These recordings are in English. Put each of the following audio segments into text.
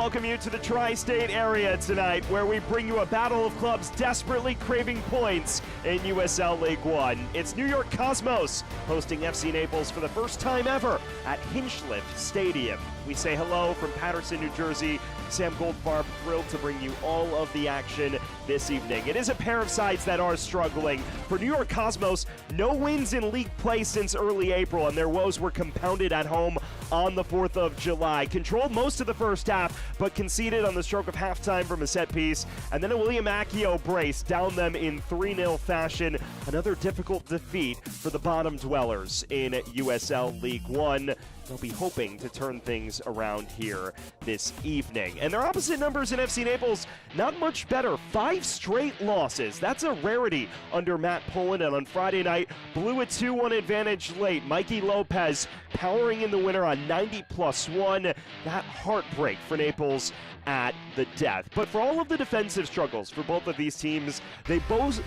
welcome you to the tri-state area tonight, where we bring you a battle of clubs desperately craving points in USL League One. It's New York Cosmos hosting FC Naples for the first time ever at Hinchliffe Stadium. We say hello from Paterson, New Jersey. Sam Goldfarb, thrilled to bring you all of the action this evening. It is a pair of sides that are struggling. For New York Cosmos, no wins in league play since early April, and their woes were compounded at home on the 4th of July. Controlled most of the first half, but conceded on the stroke of halftime from a set piece, and then a William Accio brace downed them in 3-0 fashion. Another difficult defeat for the bottom dwellers in USL League One. They'll be hoping to turn things around here this evening. And their opposite numbers in FC Naples, not much better. 5 straight losses. That's a rarity under Matt Poland, and on Friday night, blew a 2-1 advantage late. Mikey Lopez powering in the winner on 90+1. That heartbreak for Naples at the death. But for all of the defensive struggles for both of these teams, they both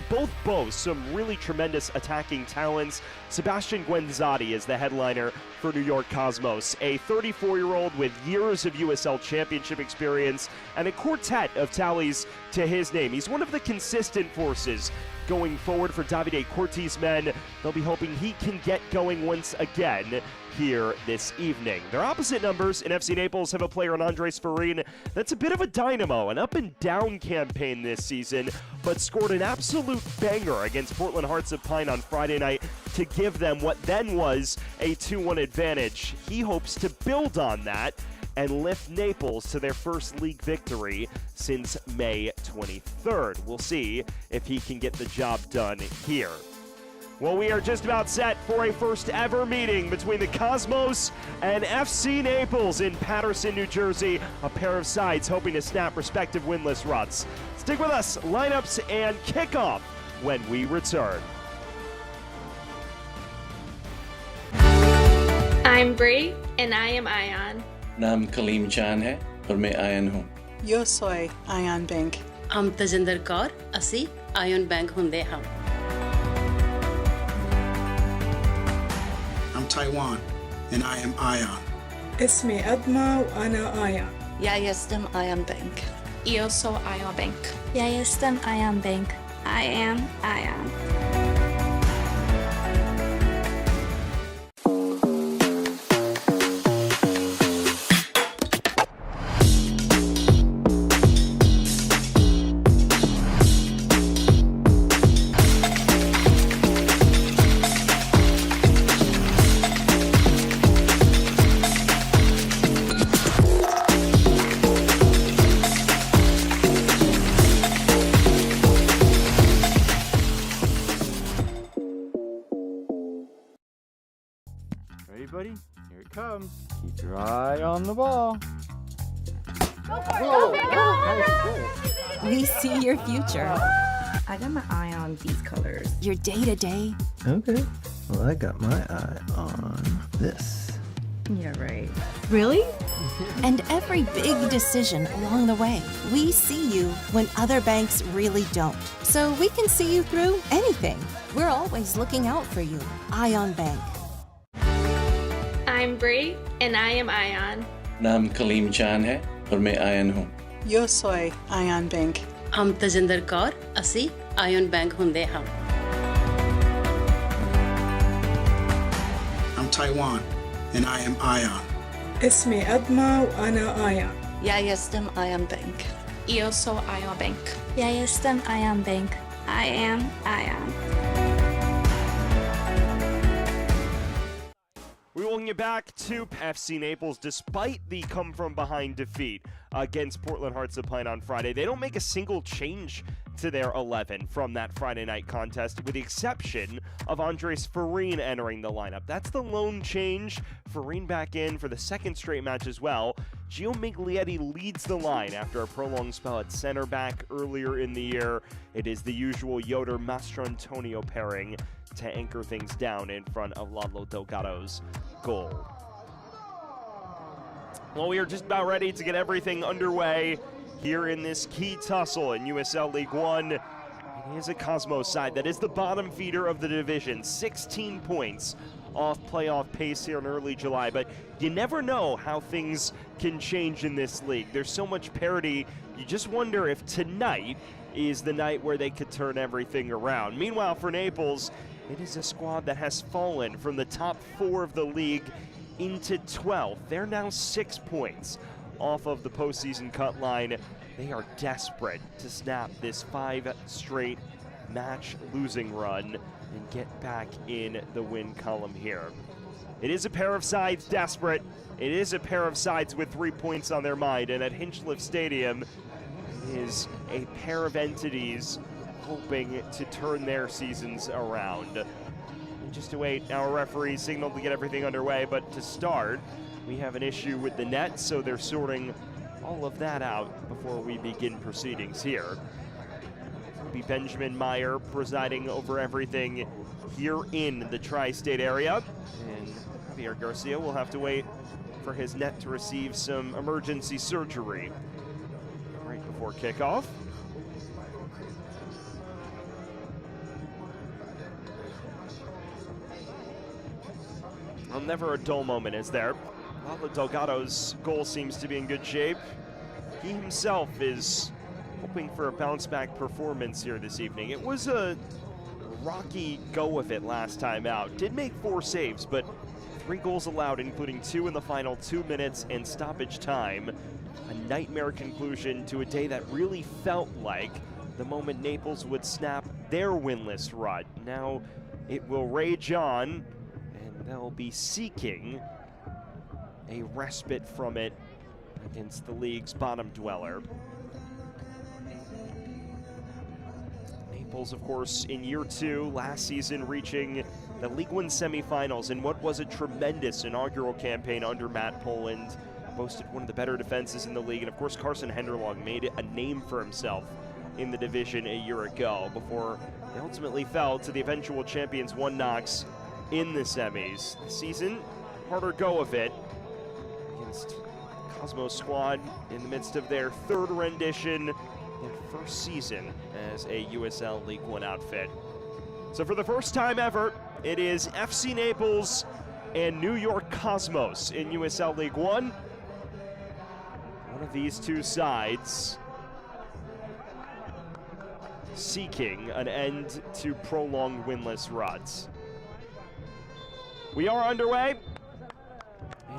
boast some really tremendous attacking talents. Sebastian Guenzati is the headliner for New York Cosmos, a 34-year-old with years of USL Championship experience and a quartet of tallies to his name. He's one of the consistent forces going forward for Davide Corti's men. They'll be hoping he can get going once again here this evening. Their opposite numbers in FC Naples have a player in Andres Farin that's a bit of a dynamo, an up-and-down campaign this season, but scored an absolute banger against Portland Hearts of Pine on Friday night to give them what then was a 2-1 advantage. He hopes to build on that and lift Naples to their first league victory since May 23rd. We'll see if he can get the job done here. Well, we are just about set for a first ever meeting between the Cosmos and FC Naples in Paterson, New Jersey. A pair of sides hoping to snap respective winless runs. Stick with us, lineups and kickoff when we return. I'm Brie and I am Ion. नाम कलीम जान है और मैं ion हूँ. Yo soy Ion Bank. I'm Tajinder Kaur. ਅਸੀਂ Ion Bank ਹੁੰਦੇ ਹਾਂ. I'm Taiwan and I am Ion. اسمي أدمى وأنا آيان. Ja jestem Ion Bank. Io so Ion Bank. Ja jestem Ion Bank. I am Ion. Ready, buddy? Here it comes. Keep your eye on the ball. We see your future. I got my eye on these colors. Your day-to-day. Okay. Well, I got my eye on this. Yeah, right. Really? And every big decision along the way. We see you when other banks really don't. So we can see you through anything. We're always looking out for you. Ion Bank. I'm Brie and I am Ion. नाम कलीम जान है और मैं ion हूँ. Yo soy Ion Bank. I'm Tajinder Kaur. ਅਸੀਂ Ion Bank ਹੁੰਦੇ ਹਾਂ. I'm Taiwan and I am Ion. اسمي أدمى وأنا آيان. Ja jestem Ion Bank. Io so Ion Bank. Ja jestem Ion Bank. I am Ion. We welcome you back to FC Naples. Despite the come-from-behind defeat against Portland Hearts of Pine on Friday, they don't make a single change to their 11 from that Friday night contest, with the exception of Andres Farin entering the lineup. That's the lone change. Farin back in for the second straight match as well. Gio Miglietti leads the line after a prolonged spell at center back earlier in the year. It is the usual Yoder Mastrantonio pairing to anchor things down in front of Lalo Delgado's goal. Well, we are just about ready to get everything underway here in this key tussle in USL League One. It is a Cosmos side that is the bottom feeder of the division. 16 points off playoff pace here in early July, but you never know how things can change in this league. There's so much parity, you just wonder if tonight is the night where they could turn everything around. Meanwhile, for Naples, it is a squad that has fallen from the top 4 of the league into 12th. They're now 6 points off of the postseason cut line. They are desperate to snap this 5 straight match losing run and get back in the win column here. It is a pair of sides desperate. It is a pair of sides with 3 points on their mind, and at Hinchliffe Stadium is a pair of entities hoping to turn their seasons around. And just to wait, our referee signaled to get everything underway, but to start, we have an issue with the net, so they're sorting all of that out before we begin proceedings here. It'll be Benjamin Meyer presiding over everything here in the tri-state area, and Javier Garcia will have to wait for his net to receive some emergency surgery right before kickoff. Well, never a dull moment, is there? Lalo Delgado's goal seems to be in good shape. He himself is hoping for a bounce-back performance here this evening. It was a rocky go of it last time out. Did make 4 saves, but 3 goals allowed, including 2 in the final 2 minutes and stoppage time. A nightmare conclusion to a day that really felt like the moment Naples would snap their winless run. Now it will rage on, and they'll be seeking a respite from it against the league's bottom dweller. Naples, of course, in year 2, last season reaching the League One semifinals in what was a tremendous inaugural campaign under Matt Poland. Boasted one of the better defenses in the league, and of course Carson Henderlong made a name for himself in the division a year ago before they ultimately fell to the eventual champions 1 Knox in the semis. This season, harder go of it against Cosmos squad in the midst of their 3rd rendition, their 1st season as a USL League One outfit. So for the first time ever, it is FC Naples and New York Cosmos in USL League One. One of these 2 sides seeking an end to prolonged winless runs. We are underway.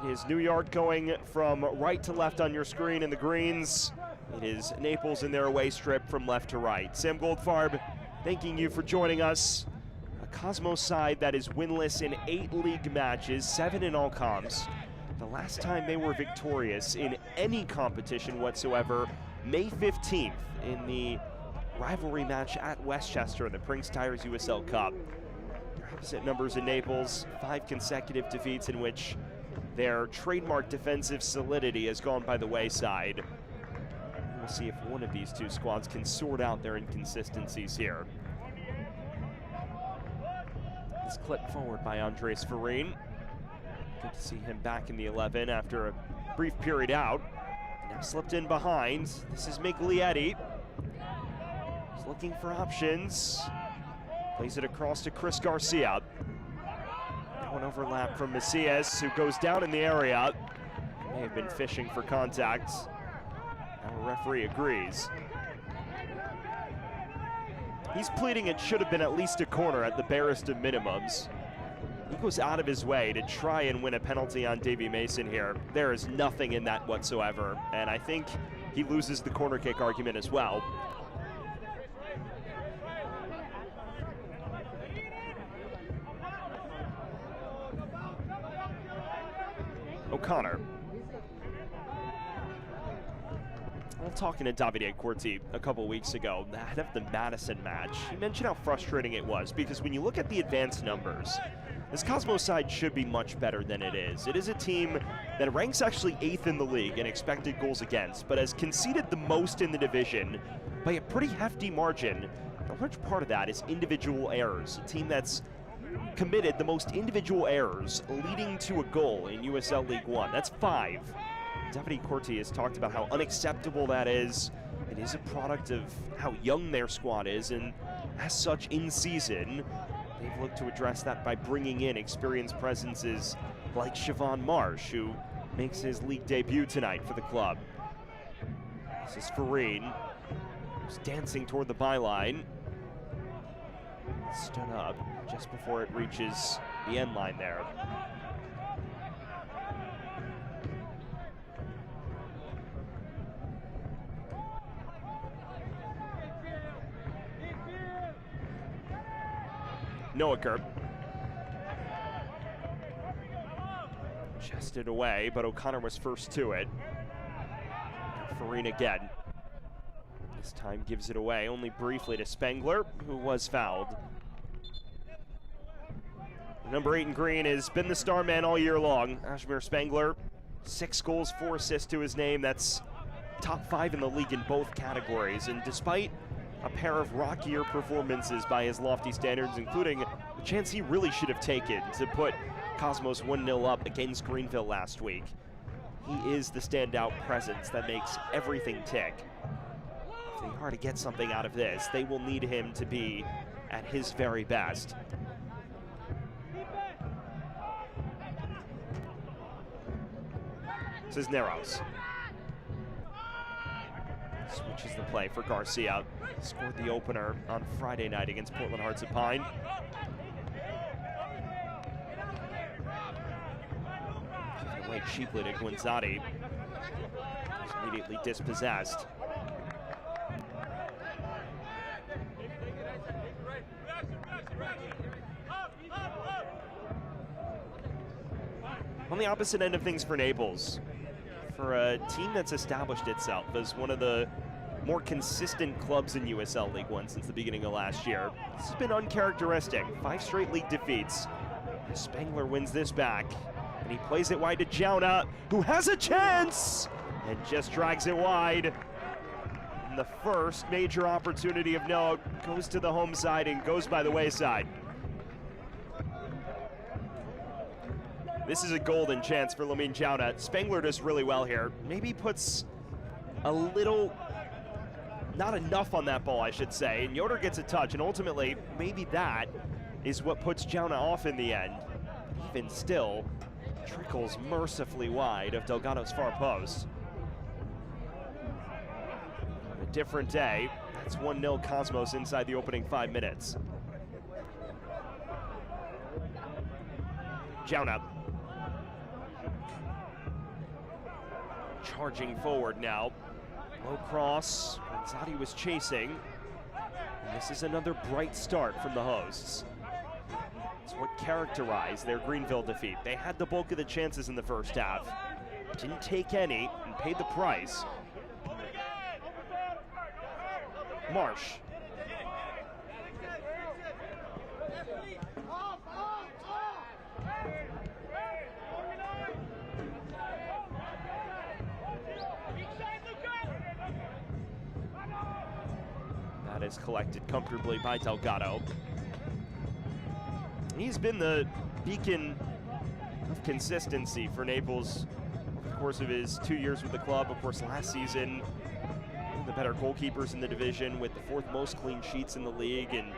It is New York going from right to left on your screen in the greens. It is Naples in their away strip from left to right. Sam Goldfarb, thanking you for joining us. A Cosmos side that is winless in 8 league matches, 7 in all comps. The last time they were victorious in any competition whatsoever, May 15th in the rivalry match at Westchester in the Prince Tires USL Cup. Their opposite numbers in Naples, 5 consecutive defeats in which their trademark defensive solidity has gone by the wayside. We'll see if one of these 2 squads can sort out their inconsistencies here. This clipped forward by Andres Farine. Good to see him back in the 11 after a brief period out. Now slipped in behind. This is Miglietti. He's looking for options. Plays it across to Chris Garcia. Now an overlap from Macias, who goes down in the area. May have been fishing for contact. Our referee agrees. He's pleading it should have been at least a corner at the barest of minimums. He goes out of his way to try and win a penalty on Davy Mason here. There is nothing in that whatsoever, and I think he loses the corner kick argument as well. O'Connor. Well, talking to Davide Corti a couple weeks ago, ahead of the Madison match, he mentioned how frustrating it was because when you look at the advanced numbers, this Cosmos side should be much better than it is. It is a team that ranks actually 8th in the league in expected goals against, but has conceded the most in the division by a pretty hefty margin. A large part of that is individual errors. A team that's committed the most individual errors leading to a goal in USL League One. That's 5. Davide Corti has talked about how unacceptable that is. It is a product of how young their squad is, and as such, in season, they've looked to address that by bringing in experienced presences like Siobhan Marsh, who makes his league debut tonight for the club. This is Farine, who's dancing toward the byline. Stood up just before it reaches the end line there. Noaker. Chested away, but O'Connor was first to it. Farine again. This time gives it away, only briefly to Spengler, who was fouled. Number 8 in green has been the star man all year long. Ashmir Spengler, 6 goals, 4 assists to his name. That's top 5 in the league in both categories. And despite a pair of rockier performances by his lofty standards, including a chance he really should have taken to put Cosmos 1-0 up against Greenville last week, he is the standout presence that makes everything tick. If they are to get something out of this, they will need him to be at his very best. Cisneros switches the play for Garcia. Scored the opener on Friday night against Portland Hearts of Pine. Given away cheaply to Guinzati. He's immediately dispossessed. On the opposite end of things for Naples, for a team that's established itself as one of the more consistent clubs in USL League One since the beginning of last year, this has been uncharacteristic. 5 straight league defeats. Spengler wins this back, and he plays it wide to Jauna, who has a chance, and just drags it wide. And the first major opportunity of note goes to the home side and goes by the wayside. This is a golden chance for Lamine Jauna. Spengler does really well here. Maybe puts a little, not enough on that ball, I should say. And Yoder gets a touch, and ultimately, maybe that is what puts Jauna off in the end. Even still, trickles mercifully wide of Delgado's far post. On a different day, that's 1-0 Cosmos inside the opening 5 minutes. Jauna. Charging forward now. Low cross. Guinzati was chasing. And this is another bright start from the hosts. It's what characterized their Greenville defeat. They had the bulk of the chances in the first half. Didn't take any and paid the price. Marsh. That is collected comfortably by Delgado. He's been the beacon of consistency for Naples over the course of his 2 years with the club. Of course, last season, one of the better goalkeepers in the division with the 4th most clean sheets in the league. And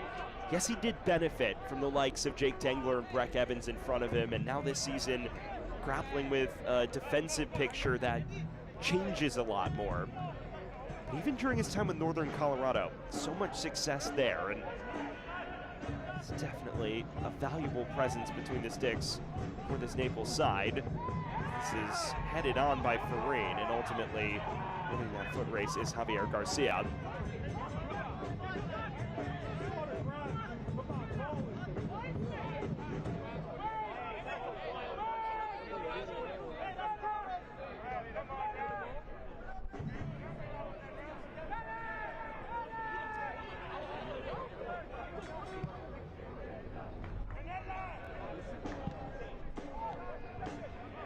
yes, he did benefit from the likes of Jake Dengler and Breck Evans in front of him. And now this season, grappling with a defensive picture that changes a lot more. But even during his time with Northern Colorado, so much success there. And it's definitely a valuable presence between the sticks for this Naples side. This is headed on by Farine, and ultimately winning that foot race is Javier Garcia.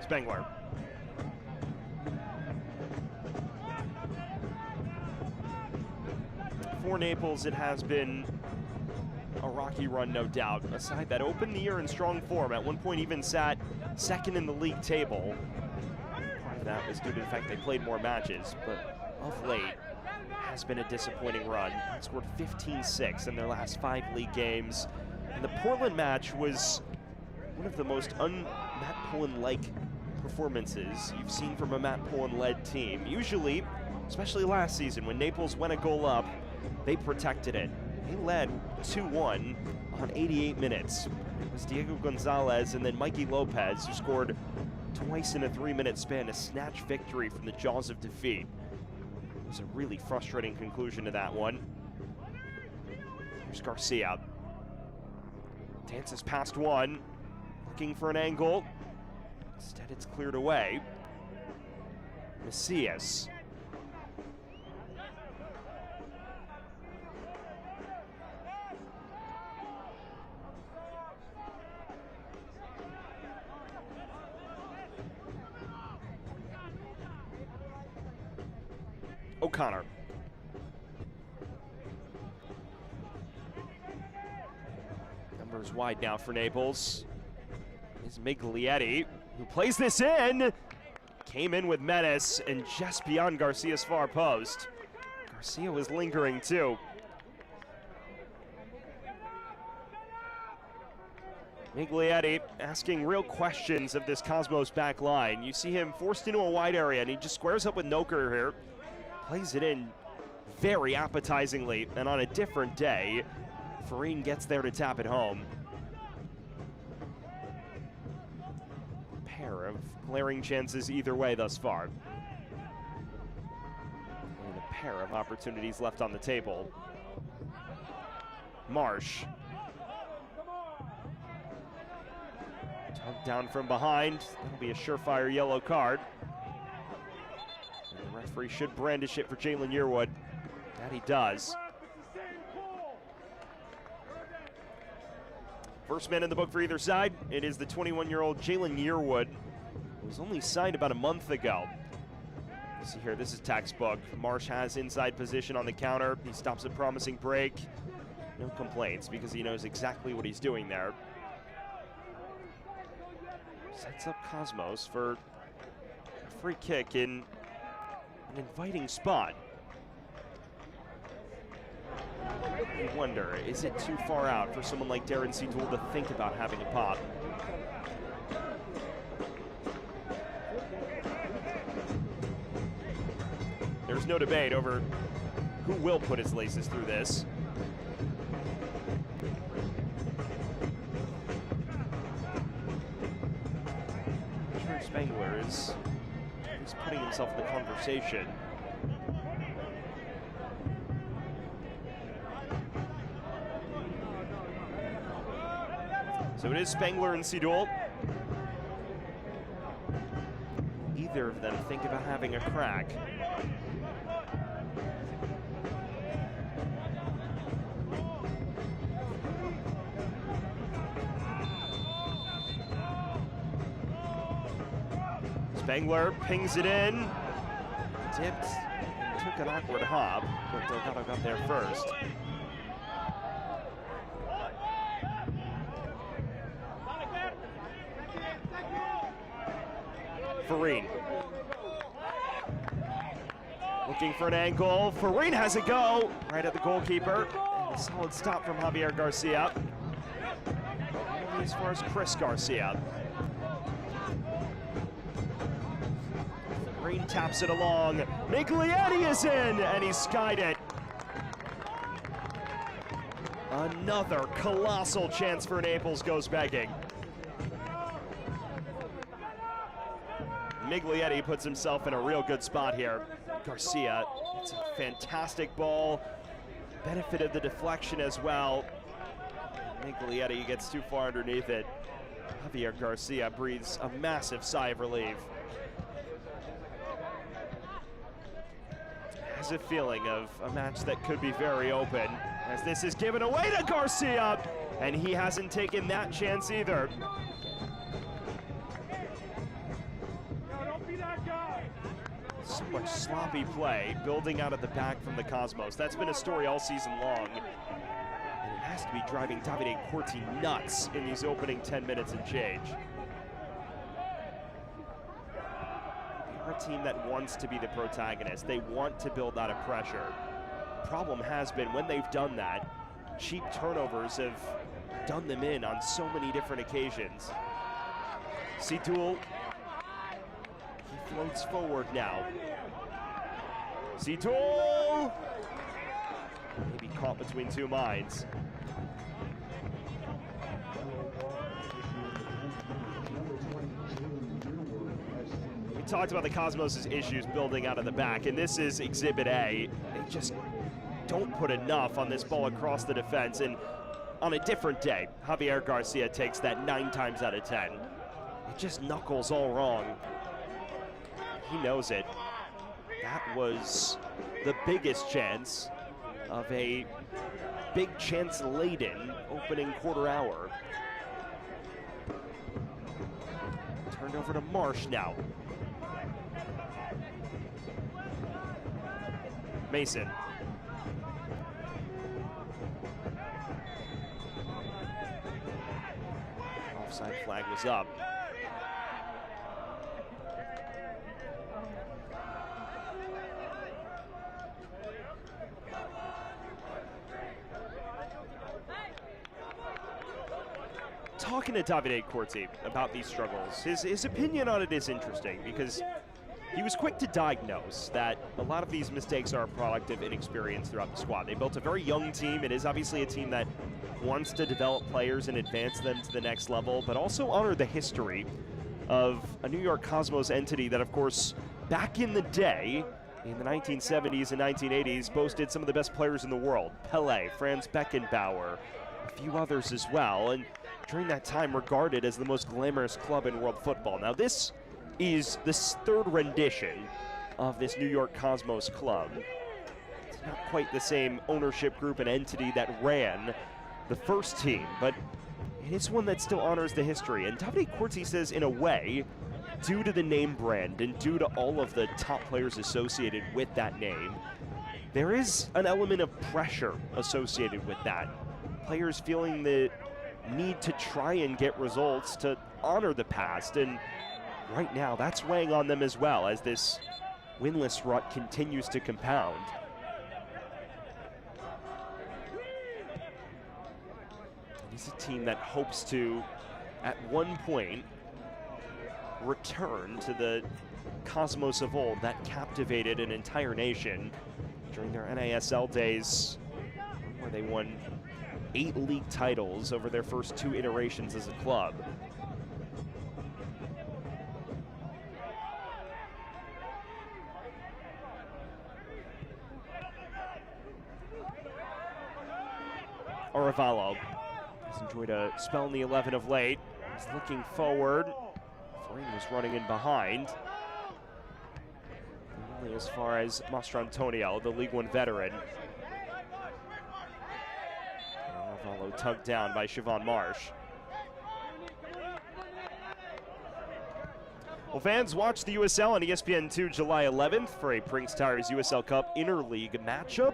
Spengler. For Naples, it has been a rocky run, no doubt. A side that opened the year in strong form, at one point even sat second in the league table. Part of that was due to the fact they played more matches, but of late has been a disappointing run. They scored 15-6 in their last 5 league games. And the Portland match was one of the most Matt Pullen-like performances you've seen from a Matt Pullen-led team. Usually, especially last season, when Naples went a goal up, they protected it. They led 2-1 on 88 minutes. It was Diego Gonzalez and then Mikey Lopez who scored twice in a 3-minute span to snatch victory from the jaws of defeat. It was a really frustrating conclusion to that one. Here's Garcia. Dances past one, looking for an angle. Instead, it's cleared away. Macias. O'Connor. Numbers wide now for Naples. Is Miglietti, who plays this in. Came in with menace and just beyond Garcia's far post. Garcia was lingering too. Miglietti asking real questions of this Cosmos back line. You see him forced into a wide area and he just squares up with Noker here. Plays it in very appetizingly, and on a different day, Farine gets there to tap it home. Pair of glaring chances either way thus far. And a pair of opportunities left on the table. Marsh. Tugged down from behind. That'll be a surefire yellow card. And the referee should brandish it for Jalen Yearwood. That he does. First man in the book for either side, it is the 21-year-old Jalen Yearwood, who was only signed about a month ago. You see here, this is textbook. Marsh has inside position on the counter. He stops a promising break. No complaints because he knows exactly what he's doing there. Sets up Cosmos for a free kick in an inviting spot. You wonder, is it too far out for someone like Darren Seatool to think about having a pop? There's no debate over who will put his laces through this. Trent Spangler is putting himself in the conversation. So it is Spangler and Seatool. Either of them think about having a crack. Spangler pings it in. Dipped, took an awkward hop, but Delgado got there first. Farine. Looking for an angle. Farine has a go. Right at the goalkeeper. And a solid stop from Javier Garcia. Only as far as Chris Garcia. Farine taps it along. Miglietti is in, and he skied it. Another colossal chance for Naples goes begging. Miglietti puts himself in a real good spot here. Garcia, it's a fantastic ball. Benefited the deflection as well. Miglietti gets too far underneath it. Javier Garcia breathes a massive sigh of relief. Has a feeling of a match that could be very open, as this is given away to Garcia, and he hasn't taken that chance either. So much sloppy play, building out at the back from the Cosmos. That's been a story all season long. And it has to be driving Davide Corti nuts in these opening 10 minutes and change. They're a team that wants to be the protagonist. They want to build out of pressure. The problem has been when they've done that, cheap turnovers have done them in on so many different occasions. Seetool, he floats forward now. Seetool! Maybe caught between two minds. We talked about the Cosmos' issues building out of the back, and this is Exhibit A. They just don't put enough on this ball across the defense, and on a different day, Javier Garcia takes that 9 times out of 10. It just knuckles all wrong. He knows it. That was the biggest chance of a big chance-laden opening quarter hour. Turned over to Marsh now. Mason. Offside flag was up. Talking to Davide Corti about these struggles, his opinion on it is interesting because he was quick to diagnose that a lot of these mistakes are a product of inexperience throughout the squad. They built a very young team. It is obviously a team that wants to develop players and advance them to the next level, but also honor the history of a New York Cosmos entity that, of course, back in the day, in the 1970s and 1980s, boasted some of the best players in the world. Pelé, Franz Beckenbauer, a few others as well, and during that time regarded as the most glamorous club in world football. Now this is the third rendition of this New York Cosmos club. It's not quite the same ownership group and entity that ran the first team, but it is one that still honors the history. And Davide Corti says, in a way, due to the name brand and due to all of the top players associated with that name, there is an element of pressure associated with that. Players feeling the need to try and get results to honor the past, and right now that's weighing on them as well as this winless rut continues to compound. It's a team that hopes to, at one point, return to the Cosmos of old that captivated an entire nation during their NASL days, where they won 8 league titles over their first 2 iterations as a club. Arevalo has enjoyed a spell in the 11 of late. He's looking forward. Farin was running in behind. Only as far as Mastrantonio, the League One veteran. Arevalo tugged down by Siobhan Marsh. Well, fans, watch the USL on ESPN2 July 11th for a Prince Tires USL Cup interleague matchup.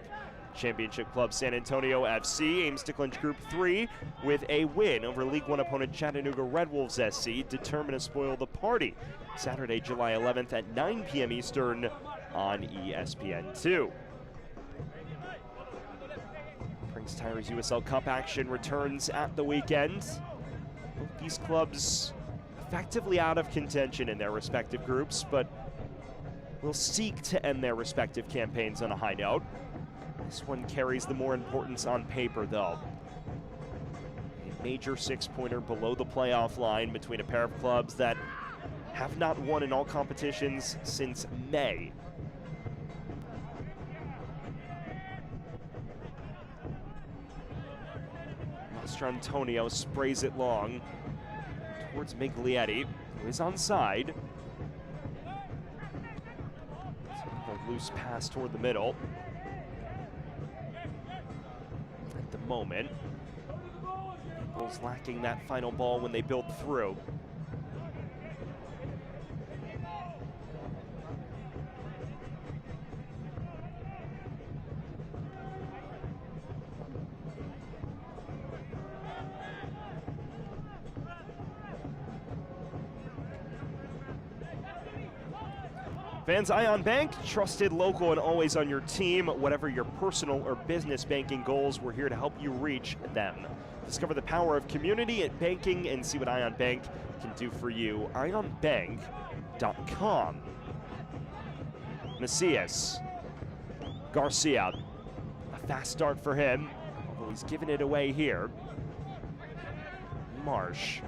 Championship club San Antonio FC aims to clinch Group 3 with a win over League One opponent Chattanooga Red Wolves SC, determined to spoil the party. Saturday, July 11th at 9 p.m. Eastern on ESPN2. Prince Tires USL Cup action returns at the weekend. Both these clubs effectively out of contention in their respective groups, but will seek to end their respective campaigns on a high note. This one carries the more importance on paper, though. A major 6-pointer below the playoff line between a pair of clubs that have not won in all competitions since May. Mastrantonio sprays it long towards Miglietti, who is onside. A loose pass toward the middle. At the moment, Naples lacking that final ball when they build through. Fans, Ion Bank, trusted, local, and always on your team. Whatever your personal or business banking goals, we're here to help you reach them. Discover the power of community and banking and see what Ion Bank can do for you. IonBank.com. Macias. Garcia. A fast start for him, although he's given it away here. Marsh.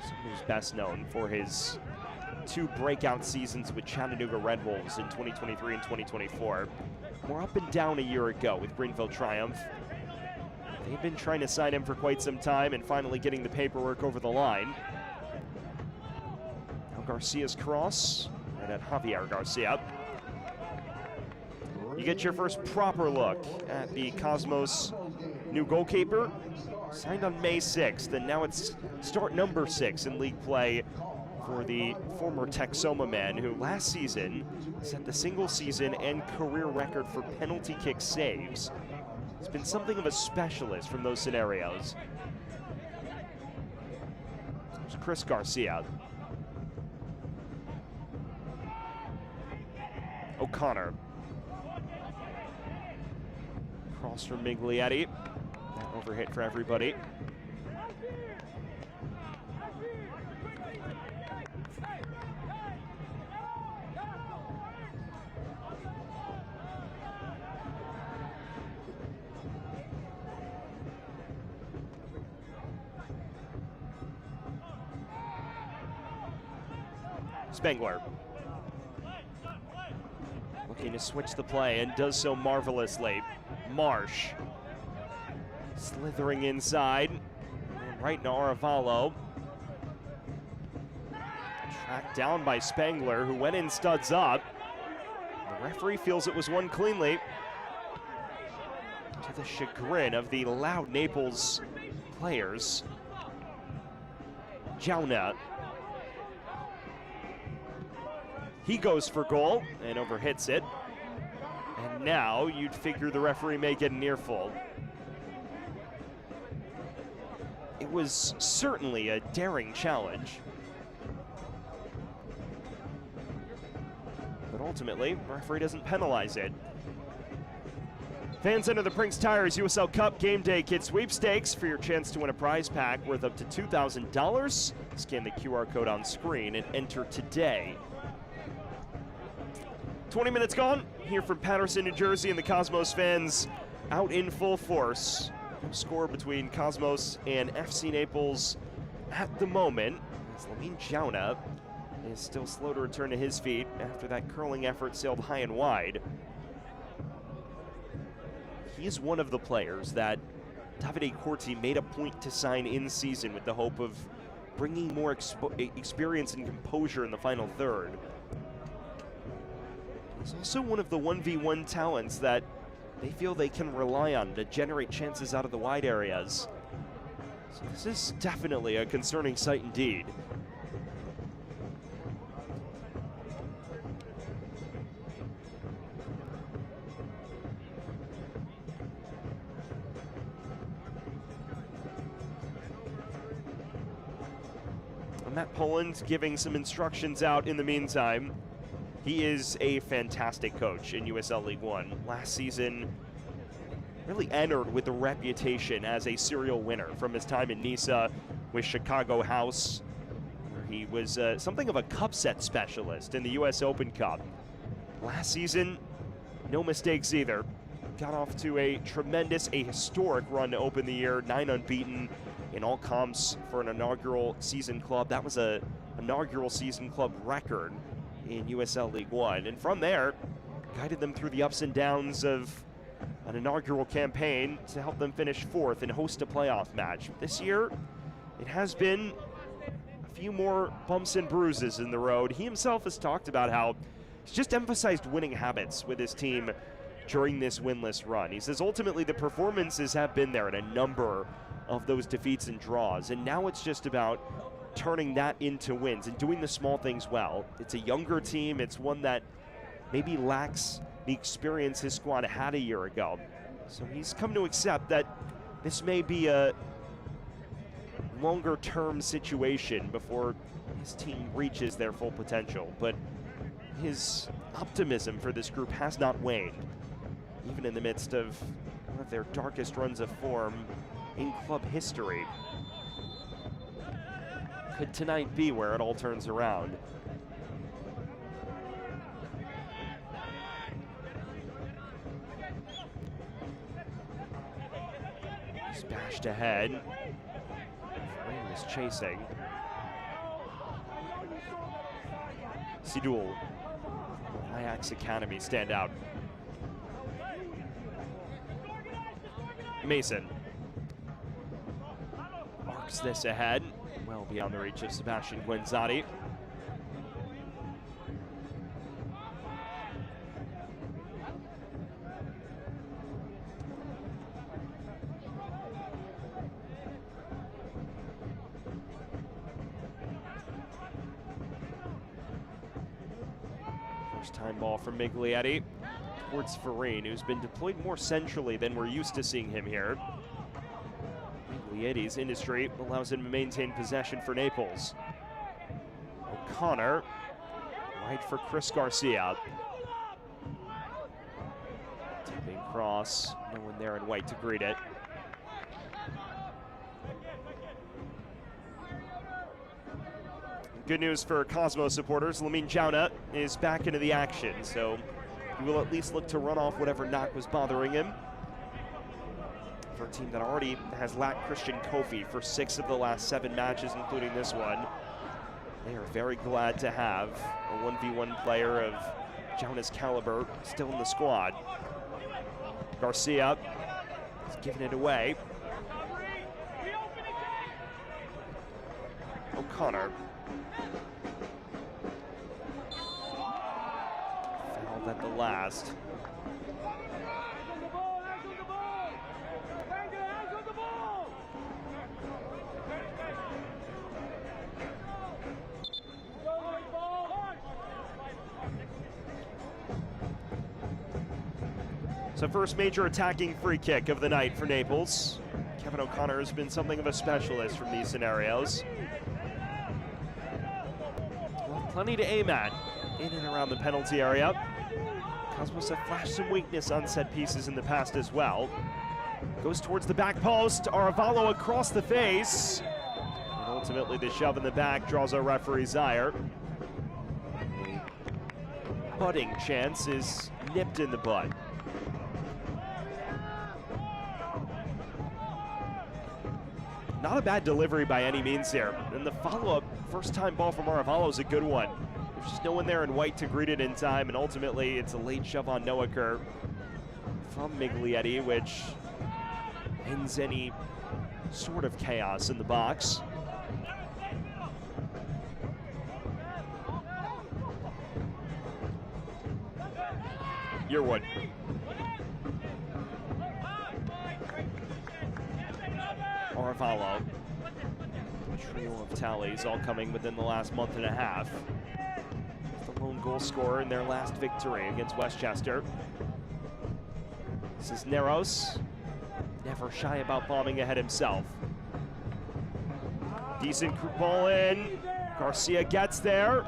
Someone who's best known for his 2 breakout seasons with Chattanooga Red Wolves in 2023 and 2024. More up and down a year ago with Greenville Triumph. They've been trying to sign him for quite some time and finally getting the paperwork over the line. Now Garcia's cross, right at Javier Garcia. You get your first proper look at the Cosmos new goalkeeper. Signed on May 6th, and now it's start number 6 in league play for the former Texoma man, who last season set the single season and career record for penalty kick saves. He's been something of a specialist from those scenarios. There's Chris Garcia. O'Connor. Cross from Miglietti. That overhit for everybody. Spengler. Looking to switch the play and does so marvelously. Marsh. Slithering inside. And right to Aravalo. Tracked down by Spengler, who went in studs up. The referee feels it was won cleanly, to the chagrin of the loud Naples players. Jauna. He goes for goal and overhits it. And now you'd figure the referee may get an earful. It was certainly a daring challenge. But ultimately, the referee doesn't penalize it. Fans, enter the Brinks Tires USL Cup Game Day Kit Sweepstakes for your chance to win a prize pack worth up to $2,000. Scan the QR code on screen and enter today. 20 minutes gone here from Patterson, New Jersey, and the Cosmos fans out in full force. No score between Cosmos and FC Naples at the moment, as Lamine Jauna is still slow to return to his feet after that curling effort sailed high and wide. He is one of the players that Davide Corti made a point to sign in season with the hope of bringing more experience and composure in the final third. He's also one of the 1v1 talents that they feel they can rely on to generate chances out of the wide areas. So this is definitely a concerning sight indeed. Matt Poland giving some instructions out in the meantime. He is a fantastic coach in USL League One. Last season, really entered with the reputation as a serial winner from his time in Nisa with Chicago House, where he was something of a cup set specialist in the US Open Cup. Last season, no mistakes either. Got off to a tremendous, a historic run to open the year, 9 unbeaten in all comps for an inaugural season club. That was an inaugural season club record in USL League One. And from there, guided them through the ups and downs of an inaugural campaign to help them finish 4th and host a playoff match. This year, it has been a few more bumps and bruises in the road. He himself has talked about how he's just emphasized winning habits with his team during this winless run. He says ultimately the performances have been there in a number of those defeats and draws, and now it's just about turning that into wins and doing the small things well. It's a younger team. It's one that maybe lacks the experience his squad had a year ago. So he's come to accept that this may be a longer-term situation before his team reaches their full potential. But his optimism for this group has not waned, even in the midst of of their darkest runs of form in club history. Could tonight be where it all turns around? He's bashed ahead. Frame is chasing. Sidul, Ajax Academy standout. Mason arcs this ahead, well beyond the reach of Sebastian Guenzati. First time ball from Miglietti towards Farine, who's been deployed more centrally than we're used to seeing him here. Miglietti's industry allows him to maintain possession for Naples. O'Connor, wide for Chris Garcia. Tipping cross, no one there in white to greet it. Good news for Cosmos supporters, Lamine Jauna is back into the action, so he will at least look to run off whatever knock was bothering him. For a team that already has lacked Christian Kofi for 6 of the last 7 matches, including this one, they are very glad to have a 1v1 player of Jauna's caliber still in the squad. Garcia is giving it away. O'Connor. Fouled at the last. So first major attacking free kick of the night for Naples. Kevin O'Connor has been something of a specialist from these scenarios. Well, plenty to aim at in and around the penalty area. Cosmos have flashed some weakness on set pieces in the past as well. Goes towards the back post, Aravalo across the face. And ultimately the shove in the back draws a referee's ire. A budding chance is nipped in the bud. Not a bad delivery by any means here. And the follow-up first-time ball from Aravalo is a good one. There's just no one there in white to greet it in time, and ultimately it's a late shove on Noaker from Miglietti, which ends any sort of chaos in the box. Yearwood. Aravalo. A trio of tallies all coming within the last month and a half. The lone goal scorer in their last victory against Westchester. Cisneros, never shy about bombing ahead himself. Decent ball in. Garcia gets there.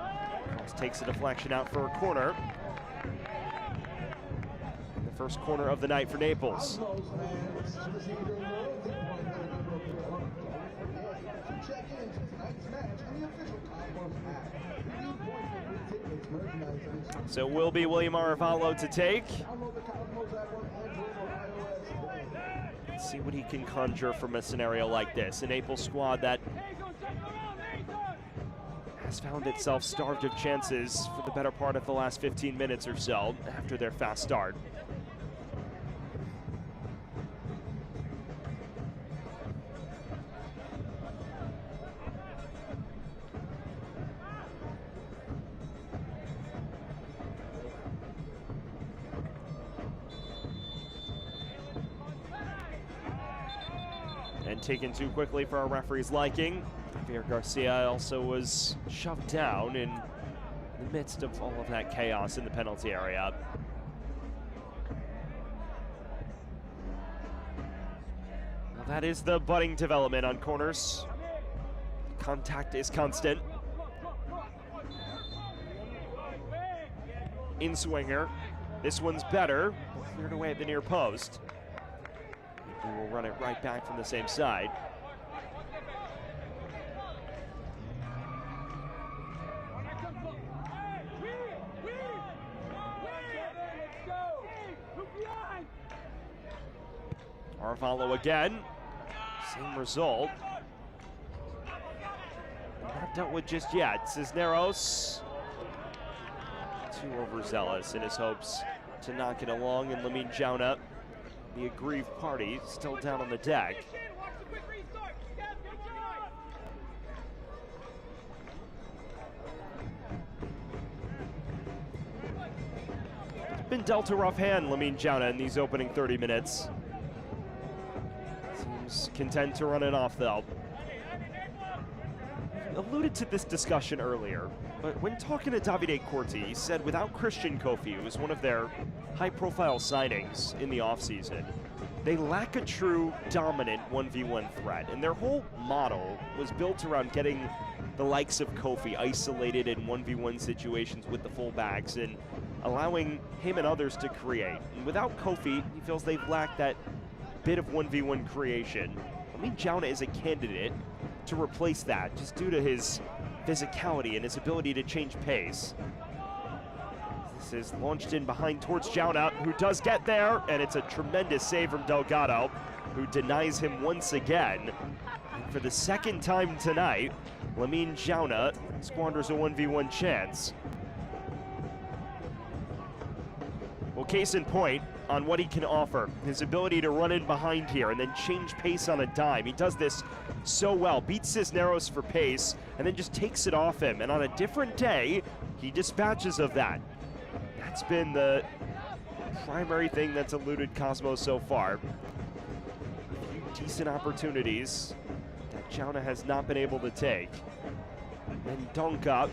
Cross takes a deflection out for a corner. And the first corner of the night for Naples. So will be William Aravalo to take. Let's see what he can conjure from a scenario like this. A Naples squad that has found itself starved of chances for the better part of the last 15 minutes or so after their fast start. And taken too quickly for our referee's liking. Javier Garcia also was shoved down in the midst of all of that chaos in the penalty area. Well, that is the budding development on corners. Contact is constant. In swinger. This one's better. Cleared away at the near post. We will run it right back from the same side. Arvalo again. Same result. Not dealt with just yet. Cisneros too overzealous in his hopes to knock it along, and Lamine Jauna, the aggrieved party, still down on the deck. It's been dealt a rough hand, Lamine Jauna, in these opening 30 minutes. Seems content to run it off, though. Alluded to this discussion earlier, but when talking to Davide Corti, he said without Christian Kofi, who was one of their high-profile signings in the offseason, they lack a true dominant 1v1 threat, and their whole model was built around getting the likes of Kofi isolated in 1v1 situations with the fullbacks and allowing him and others to create. And without Kofi, he feels they've lacked that bit of 1v1 creation. I mean, Jauna is a candidate to replace that, just due to his physicality and his ability to change pace. This is launched in behind towards Jauna, who does get there, and it's a tremendous save from Delgado, who denies him once again. And for the second time tonight, Lamine Jauna squanders a 1v1 chance. Well, case in point on what he can offer, his ability to run in behind here and then change pace on a dime. He does this so well, beats Cisneros for pace, and then just takes it off him. And on a different day, he dispatches of that. That's been the primary thing that's eluded Cosmos so far. A few decent opportunities that Jauna has not been able to take. Then dunk up.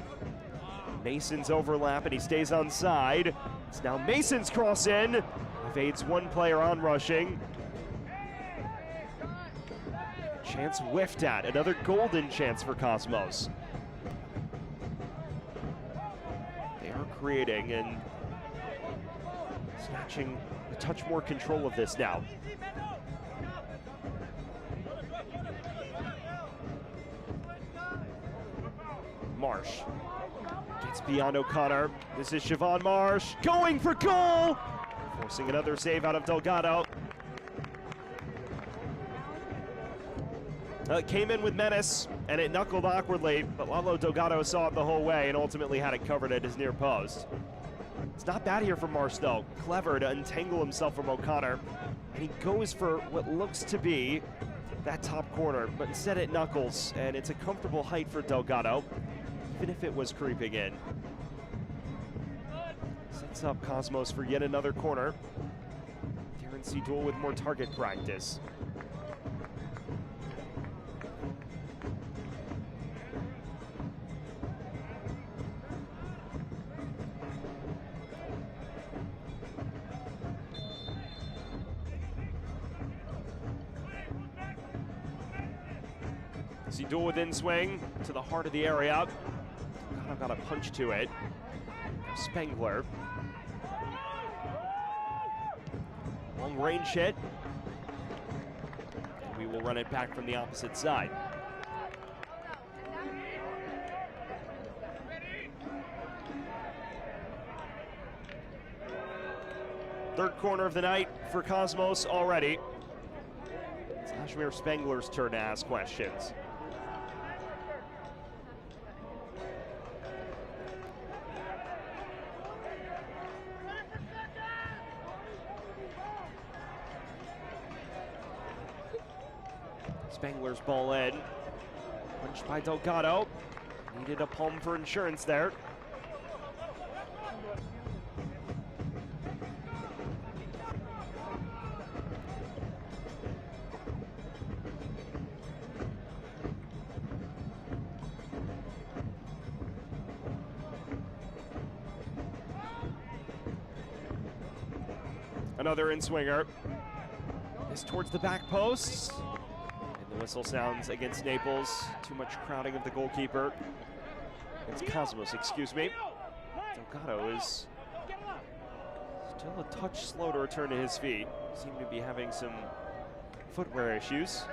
Mason's overlap, and he stays on side. It's now Mason's cross in. Evades one player on rushing. Chance whiffed at. Another golden chance for Cosmos. They are creating and snatching a touch more control of this now. Marsh gets beyond O'Connor. This is Siobhan Marsh going for goal! Forcing another save out of Delgado. It came in with menace, and it knuckled awkwardly, but Lalo Delgado saw it the whole way and ultimately had it covered at his near post. It's not bad here from Marsh, though. Clever to untangle himself from O'Connor, and he goes for what looks to be that top corner, but instead it knuckles, and it's a comfortable height for Delgado, even if it was creeping in. Sets up Cosmos for yet another corner. Darren Seadool with more target practice. Seadool with in swing to the heart of the area. Got a punch to it. Spengler. Long range hit. We will run it back from the opposite side. Third corner of the night for Cosmos already. It's Hashmir Spengler's turn to ask questions. Spengler's ball in. Punched by Delgado. Needed a palm for insurance there. Another in-swinger. This towards the back post. And the whistle sounds against Naples. Too much crowding of the goalkeeper. It's Cosmos, excuse me. Delgado is still a touch slow to return to his feet. Seem to be having some footwear issues.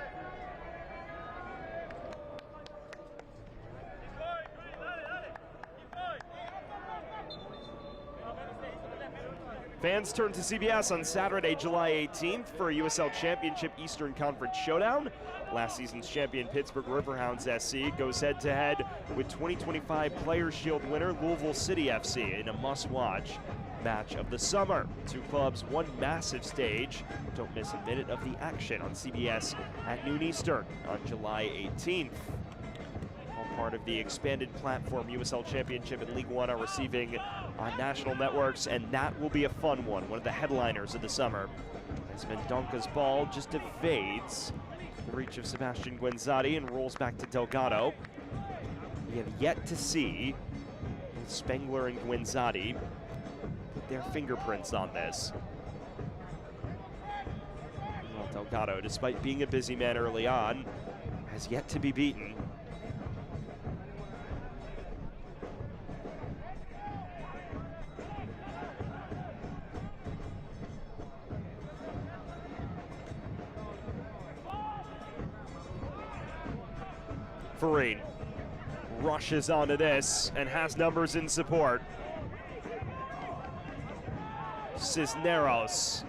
Fans turn to CBS on Saturday, July 18th for a USL Championship Eastern Conference Showdown. Last season's champion Pittsburgh Riverhounds SC goes head-to-head with 2025 Players' Shield winner Louisville City FC in a must-watch match of the summer. Two clubs, one massive stage. Don't miss a minute of the action on CBS at noon Eastern on July 18th. All part of the expanded platform USL Championship and League One are receiving on national networks, and that will be a fun one of the headliners of the summer. As Mendonca's ball just evades the reach of Sebastian Guenzati and rolls back to Delgado. We have yet to see Spengler and Guenzati put their fingerprints on this. Well, Delgado, despite being a busy man early on, has yet to be beaten. Farine rushes onto this and has numbers in support. Cisneros.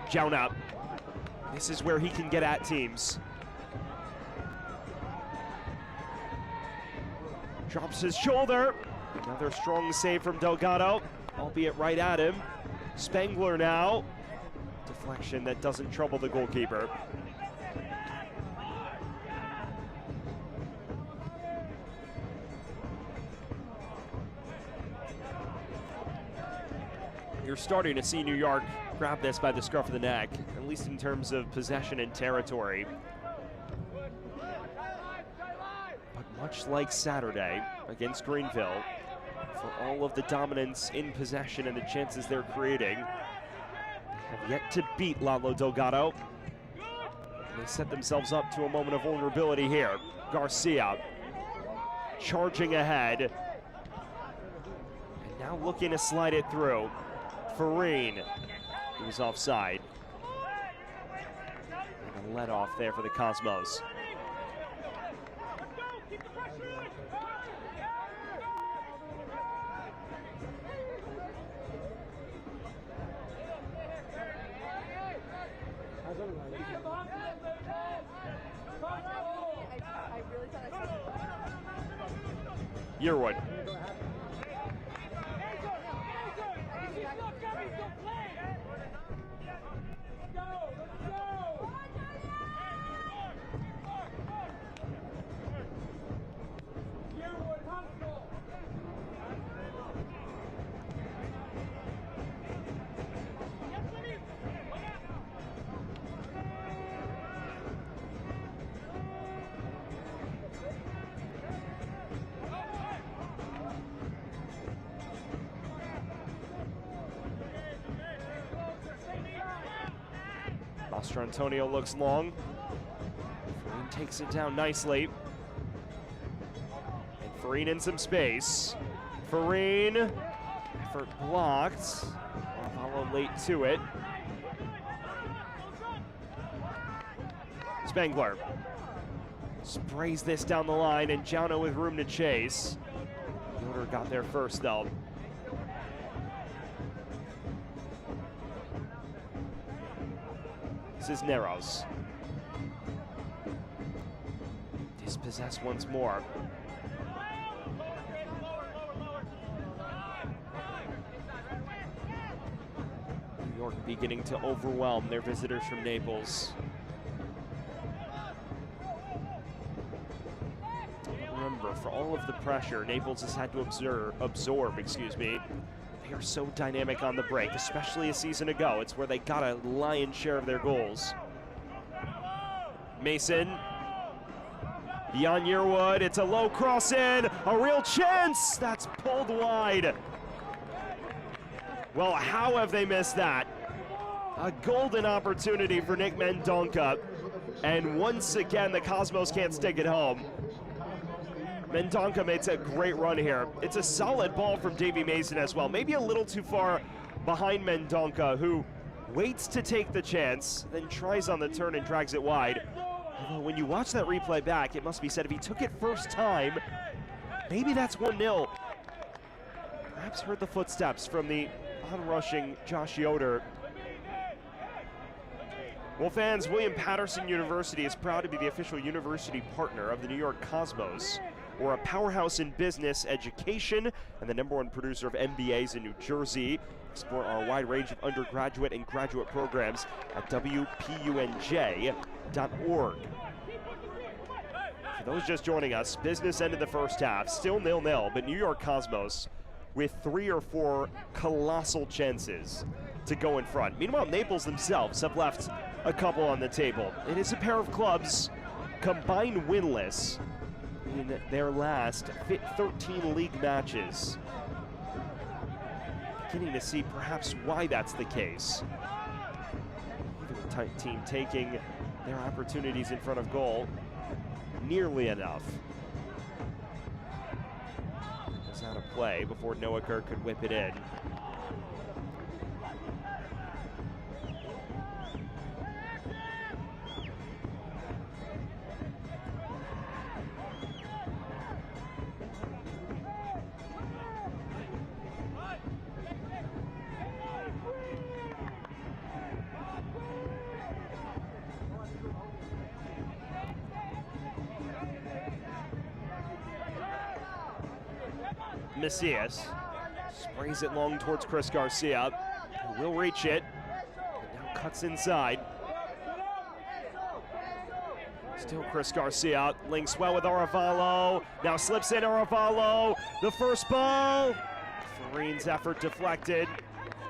Jauna. This is where he can get at teams. Drops his shoulder. Another strong save from Delgado, albeit right at him. Spengler now. Deflection that doesn't trouble the goalkeeper. You're starting to see New York grab this by the scruff of the neck, at least in terms of possession and territory. But much like Saturday against Greenville, for all of the dominance in possession and the chances they're creating, have yet to beat Lalo Delgado. They set themselves up to a moment of vulnerability here. Garcia charging ahead. And now looking to slide it through. Farine, he was offside. And a let off there for the Cosmos. Yearwood. Antonio looks long. Farine takes it down nicely. And Farine in some space. Farine, effort blocked. Follow late to it. Spengler sprays this down the line, and Jauna with room to chase. Yoder got there first though. Cisneros. Dispossessed once more. New York beginning to overwhelm their visitors from Naples. Remember, for all of the pressure Naples has had to absorb, they are so dynamic on the break, especially a season ago. It's where they got a lion's share of their goals. Mason. Beyond Yearwood, it's a low cross in, a real chance! That's pulled wide. Well, how have they missed that? A golden opportunity for Nick Mendonca. And once again, the Cosmos can't stick it home. Mendonca makes a great run here. It's a solid ball from Davy Mason as well. Maybe a little too far behind Mendonca, who waits to take the chance, then tries on the turn and drags it wide. Although when you watch that replay back, it must be said if he took it first time, maybe that's 1-0. Perhaps heard the footsteps from the onrushing Josh Yoder. Well, fans, William Patterson University is proud to be the official university partner of the New York Cosmos. We're a powerhouse in business education and the #1 producer of MBAs in New Jersey. Explore our wide range of undergraduate and graduate programs at WPUNJ.org. For those just joining us, business ended the first half, still 0-0, but New York Cosmos with 3 or 4 colossal chances to go in front. Meanwhile, Naples themselves have left a couple on the table. It is a pair of clubs combined winless in their last 13 league matches. Beginning to see perhaps why that's the case. Even the team taking their opportunities in front of goal nearly enough. It was out of play before Noaker could whip it in. Macias sprays it long towards Chris Garcia, who will reach it, and now cuts inside. Still Chris Garcia, links well with Arevalo, now slips in Arevalo, the first ball, Farine's effort deflected.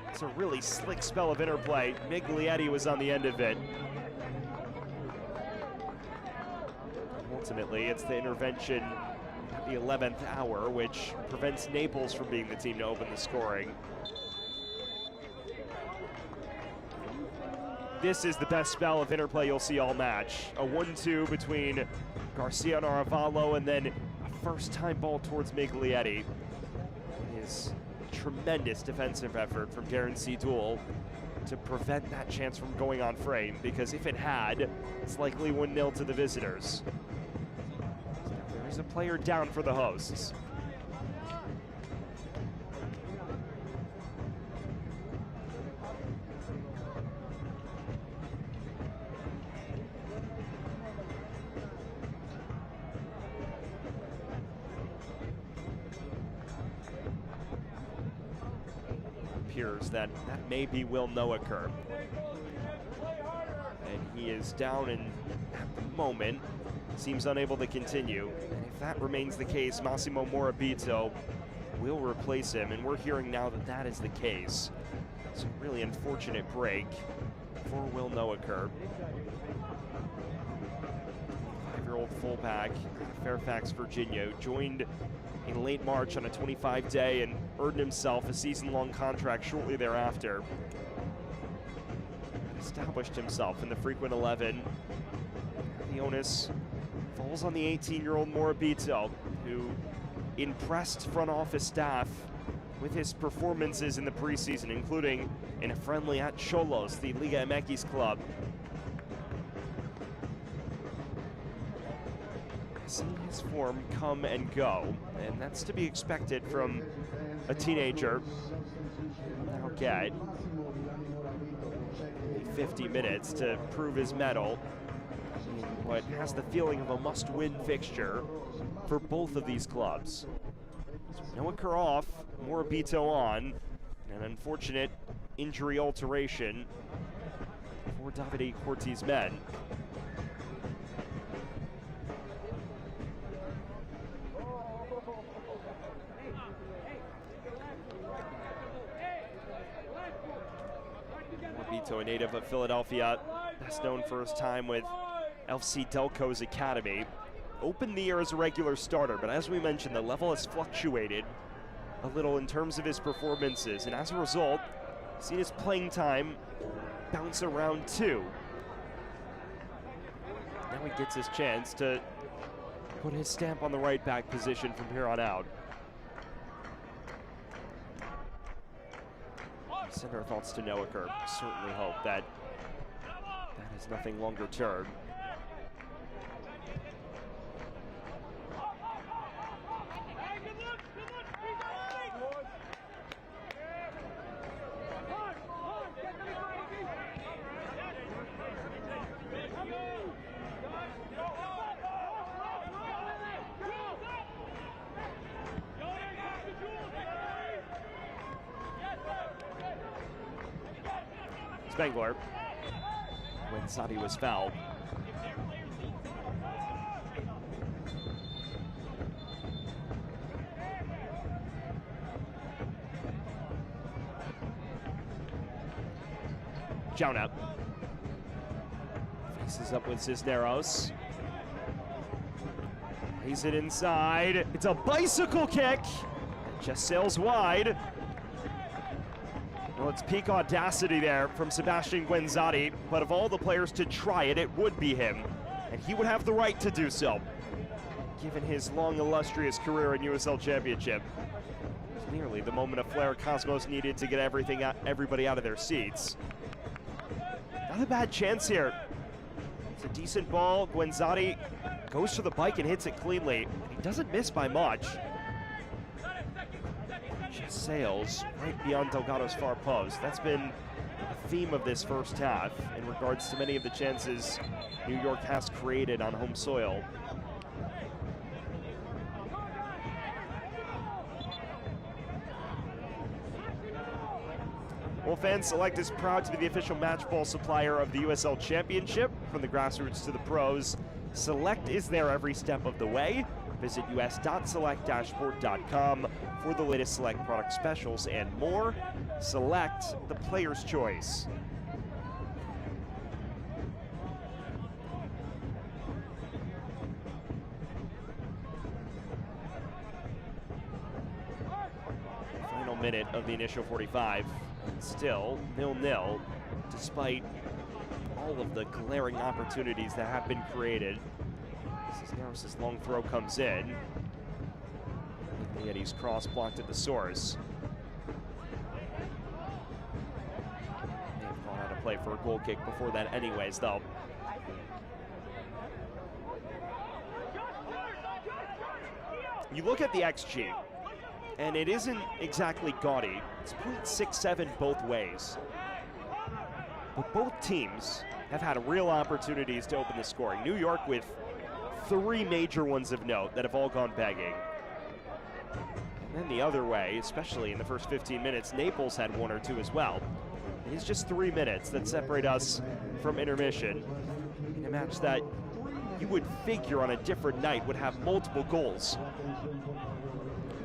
It's a really slick spell of interplay. Miglietti was on the end of it. Ultimately, it's the intervention at the 11th hour, which prevents Naples from being the team to open the scoring. This is the best spell of interplay you'll see all match. A 1-2 between Garcia and Arevalo, and then a first-time ball towards Miglietti. His tremendous defensive effort from Darren Seedul to prevent that chance from going on frame, because if it had, it's likely 1-0 to the visitors. There's a player down for the hosts. Appears that may be Will Noaker. And he is down, and at the moment seems unable to continue. And if that remains the case, Massimo Morabito will replace him, and we're hearing now that that is the case. It's a really unfortunate break for Will Noaker. 5-year-old fullback out of Fairfax, Virginia, joined in late March on a 25-day and earned himself a season-long contract shortly thereafter. Established himself in the frequent 11. The onus falls on the 18-year-old Morabito, who impressed front office staff with his performances in the preseason, including in a friendly at Cholos, the Liga MX club. Seen his form come and go, and that's to be expected from a teenager. Now get 50 minutes to prove his mettle in what has the feeling of a must-win fixture for both of these clubs. So Noaker off, Morabito on, an unfortunate injury alteration for Davide Corti's men. Morabito, a native of Philadelphia, best known for his time with FC Delco's academy. Opened the year as a regular starter, but as we mentioned, the level has fluctuated a little in terms of his performances, and as a result, seen his playing time bounce around too. Now he gets his chance to put his stamp on the right back position from here on out. Send our thoughts to Noaker. Certainly hope that that is nothing longer term. Spengler, when Sadi was fouled. Jonah faces up with Cisneros. Plays it inside. It's a bicycle kick. It just sails wide. Well, it's peak audacity there from Sebastian Guenzati, but of all the players to try it, it would be him. And he would have the right to do so, given his long, illustrious career in USL Championship. It was nearly the moment of flair Cosmos needed to get everybody out of their seats. Not a bad chance here. It's a decent ball. Guenzati goes for the bike and hits it cleanly. He doesn't miss by much. Just sails right beyond Delgado's far post. That's been a theme of this first half in regards to many of the chances New York has created on home soil. Well, Fan Select is proud to be the official match ball supplier of the USL Championship. From the grassroots to the pros, Select is there every step of the way. Visit us.select-sport.com for the latest Select product specials and more. Select, the player's choice. Final minute of the initial 45. And still 0-0, despite all of the glaring opportunities that have been created. Cisneros' long throw comes in. The Yetis cross blocked at the source. They have gone out of play for a goal kick before that anyways, though. You look at the XG, and it isn't exactly gaudy. It's 0.67 both ways. But both teams have had real opportunities to open the scoring. New York with 3 major ones of note that have all gone begging. And then the other way, especially in the first 15 minutes, Naples had 1 or 2 as well. It is just 3 minutes that separate us from intermission in a match that you would figure on a different night would have multiple goals.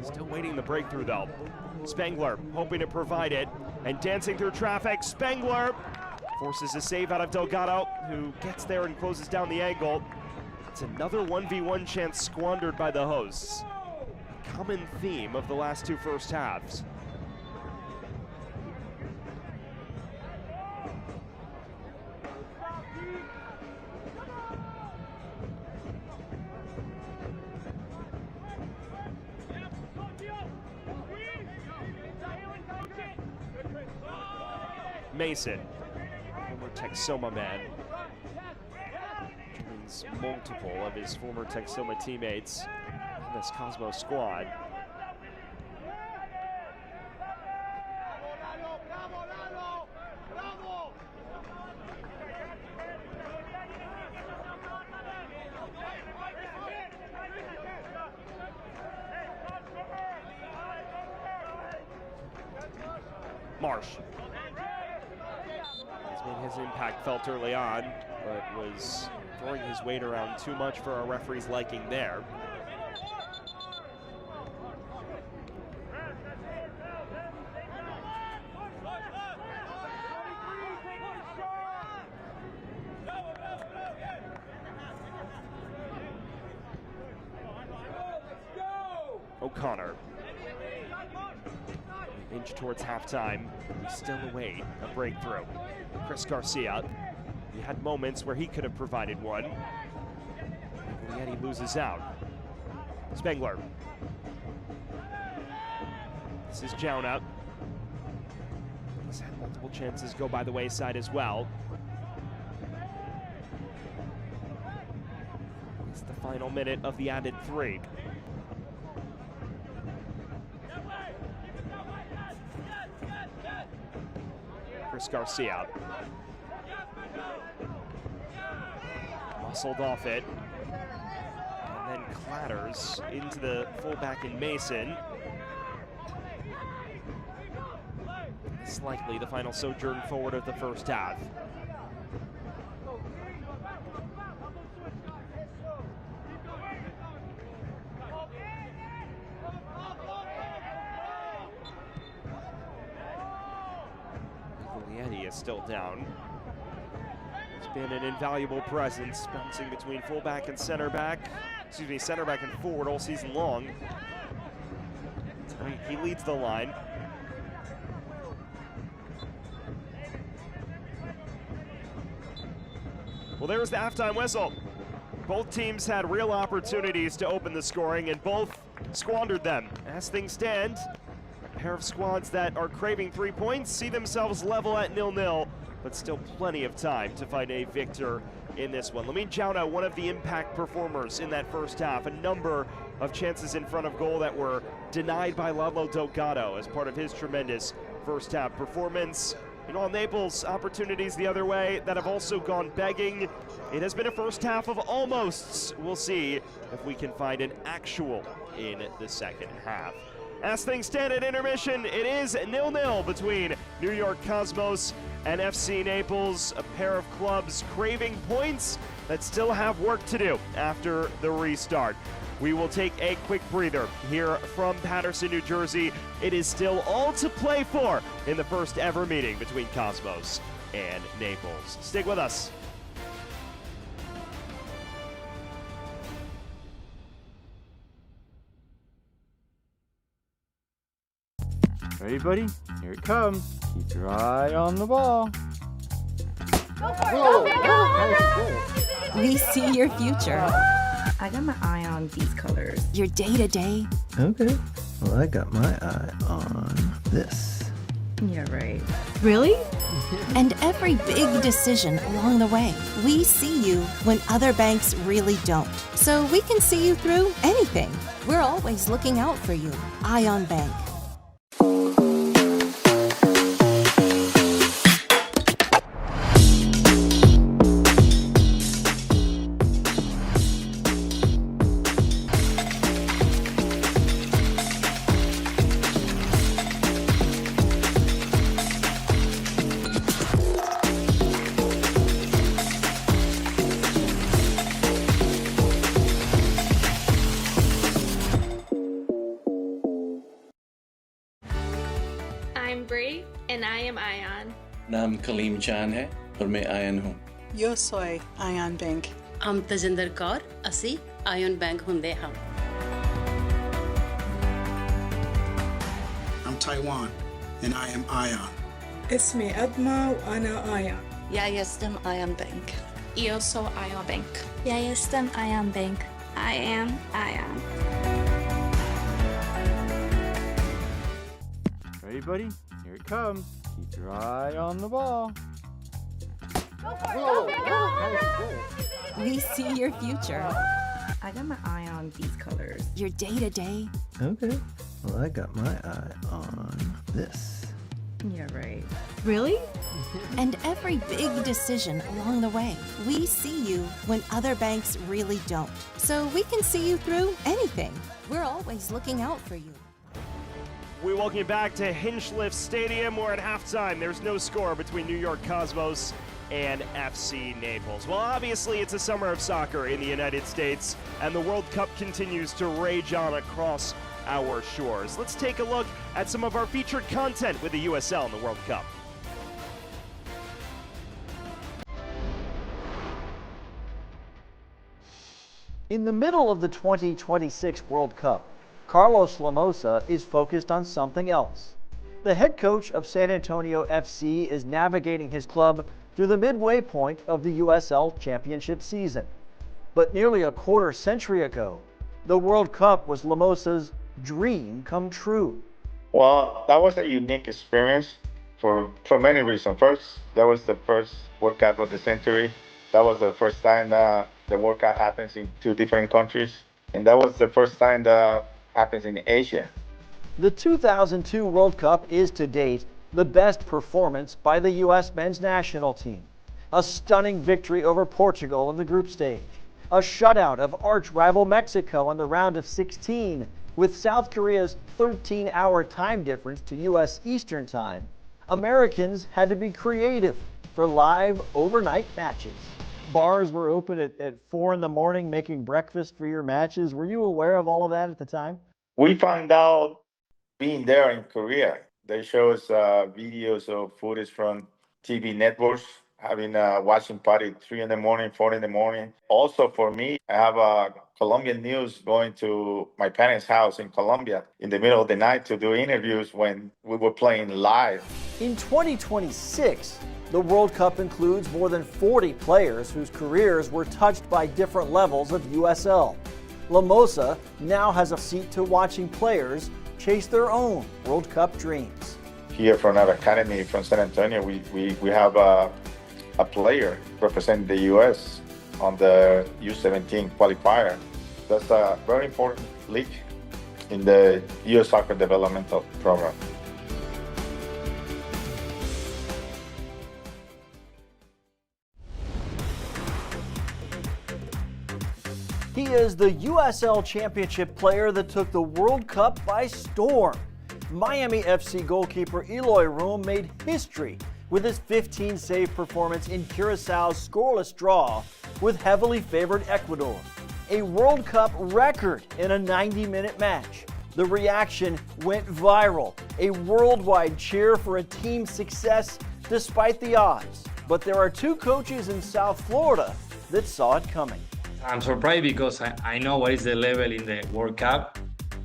Still waiting the breakthrough though. Spengler hoping to provide it and dancing through traffic. Spengler forces a save out of Delgado, who gets there and closes down the angle. It's another 1v1 chance squandered by the hosts. A common theme of the last 2 first halves. Mason, former Texoma man, joins multiple of his former Texoma teammates in this Cosmos squad. Marsh has made his impact felt early on, but was throwing his weight around too much for our referee's liking there. O'Connor. Inch towards halftime. We still await a breakthrough. Chris Garcia. He had moments where he could have provided one. And yet he loses out. Spengler. This is Jonah. He's chances go by the wayside as well. It's the final minute of the added 3. Chris Garcia. Muscled off it. And then clatters into the fullback in Mason. It's likely the final sojourn forward of the first half. Eddie is still down. He's been an invaluable presence, bouncing between fullback and center back. Excuse me, center back and forward all season long. He leads the line. Well, there's the halftime whistle. Both teams had real opportunities to open the scoring, and both squandered them. As things stand, a pair of squads that are craving 3 points see themselves level at 0-0, but still plenty of time to find a victor in this one. Lamine Jauna, one of the impact performers in that first half, a number of chances in front of goal that were denied by Lalo Delgado as part of his tremendous first half performance. You know, Naples, opportunities the other way that have also gone begging. It has been a first half of almosts. We'll see if we can find an actual in the second half. As things stand at intermission, it is 0-0 between New York Cosmos and FC Naples, a pair of clubs craving points that still have work to do after the restart. We will take a quick breather here from Paterson, New Jersey. It is still all to play for in the first ever meeting between Cosmos and Naples. Stick with us. Ready, buddy? Here it comes. Keep your eye on the ball. We see your future. I got my eye on these colors. Your day-to-day. Okay. Well, I got my eye on this. Yeah, right. Really? And every big decision along the way. We see you when other banks really don't. So we can see you through anything. We're always looking out for you. Ion Bank. I'm Bree, and I am Ion. नाम कलीम चान है और मैं ion हूँ. Yo soy Ion Bank. I'm Tajinder Kaur, ਅਸੀਂ Ion Bank ਹੁੰਦੇ ਹਾਂ. I'm Taiwan, and I am Ion. اسمي أدمى وأنا آيان. Ja jestem Ion Bank. Io so Ion Bank. Ja jestem Ion Bank. I am Ion. Ready, buddy? Here it comes. Keep your eye on the ball. We see your future. I got my eye on these colors. Your day-to-day. Okay. Well, I got my eye on this. Yeah, right. Really? And every big decision along the way. We see you when other banks really don't. So we can see you through anything. We're always looking out for you. We welcome you back to Hinchliffe Stadium, where at halftime there's no score between New York Cosmos and FC Naples. Well, obviously it's a summer of soccer in the United States, and the World Cup continues to rage on across our shores. Let's take a look at some of our featured content with the USL in the World Cup. In the middle of the 2026 World Cup, Carlos Lamosa is focused on something else. The head coach of San Antonio FC is navigating his club through the midway point of the USL Championship season. But nearly a quarter century ago, the World Cup was Lamosa's dream come true. Well, that was a unique experience for many reasons. First, that was the first World Cup of the century. That was the first time that the World Cup happens in 2 different countries. And that was the first time that happens in Asia. The 2002 World Cup is to date the best performance by the U.S. men's national team. A stunning victory over Portugal in the group stage. A shutout of arch rival Mexico in the round of 16, with South Korea's 13-hour time difference to U.S. Eastern Time. Americans had to be creative for live overnight matches. Bars were open at 4 in the morning making breakfast for your matches. Were you aware of all of that at the time? We found out being there in Korea. They show us videos of footage from TV networks, having a watching party at 3 in the morning, 4 in the morning. Also for me, I have Colombian news going to my parents' house in Colombia in the middle of the night to do interviews when we were playing live. In 2026, the World Cup includes more than 40 players whose careers were touched by different levels of USL. Lamosa now has a seat to watching players chase their own World Cup dreams. Here from our academy from San Antonio, we have a player representing the U.S. on the U17 qualifier. That's a very important league in the U.S. soccer developmental program. He is the USL Championship player that took the World Cup by storm. Miami FC goalkeeper Eloy Room made history with his 15-save performance in Curaçao's scoreless draw with heavily favored Ecuador. A World Cup record in a 90-minute match. The reaction went viral. A worldwide cheer for a team's success despite the odds. But there are 2 coaches in South Florida that saw it coming. I'm surprised because I know what is the level in the World Cup,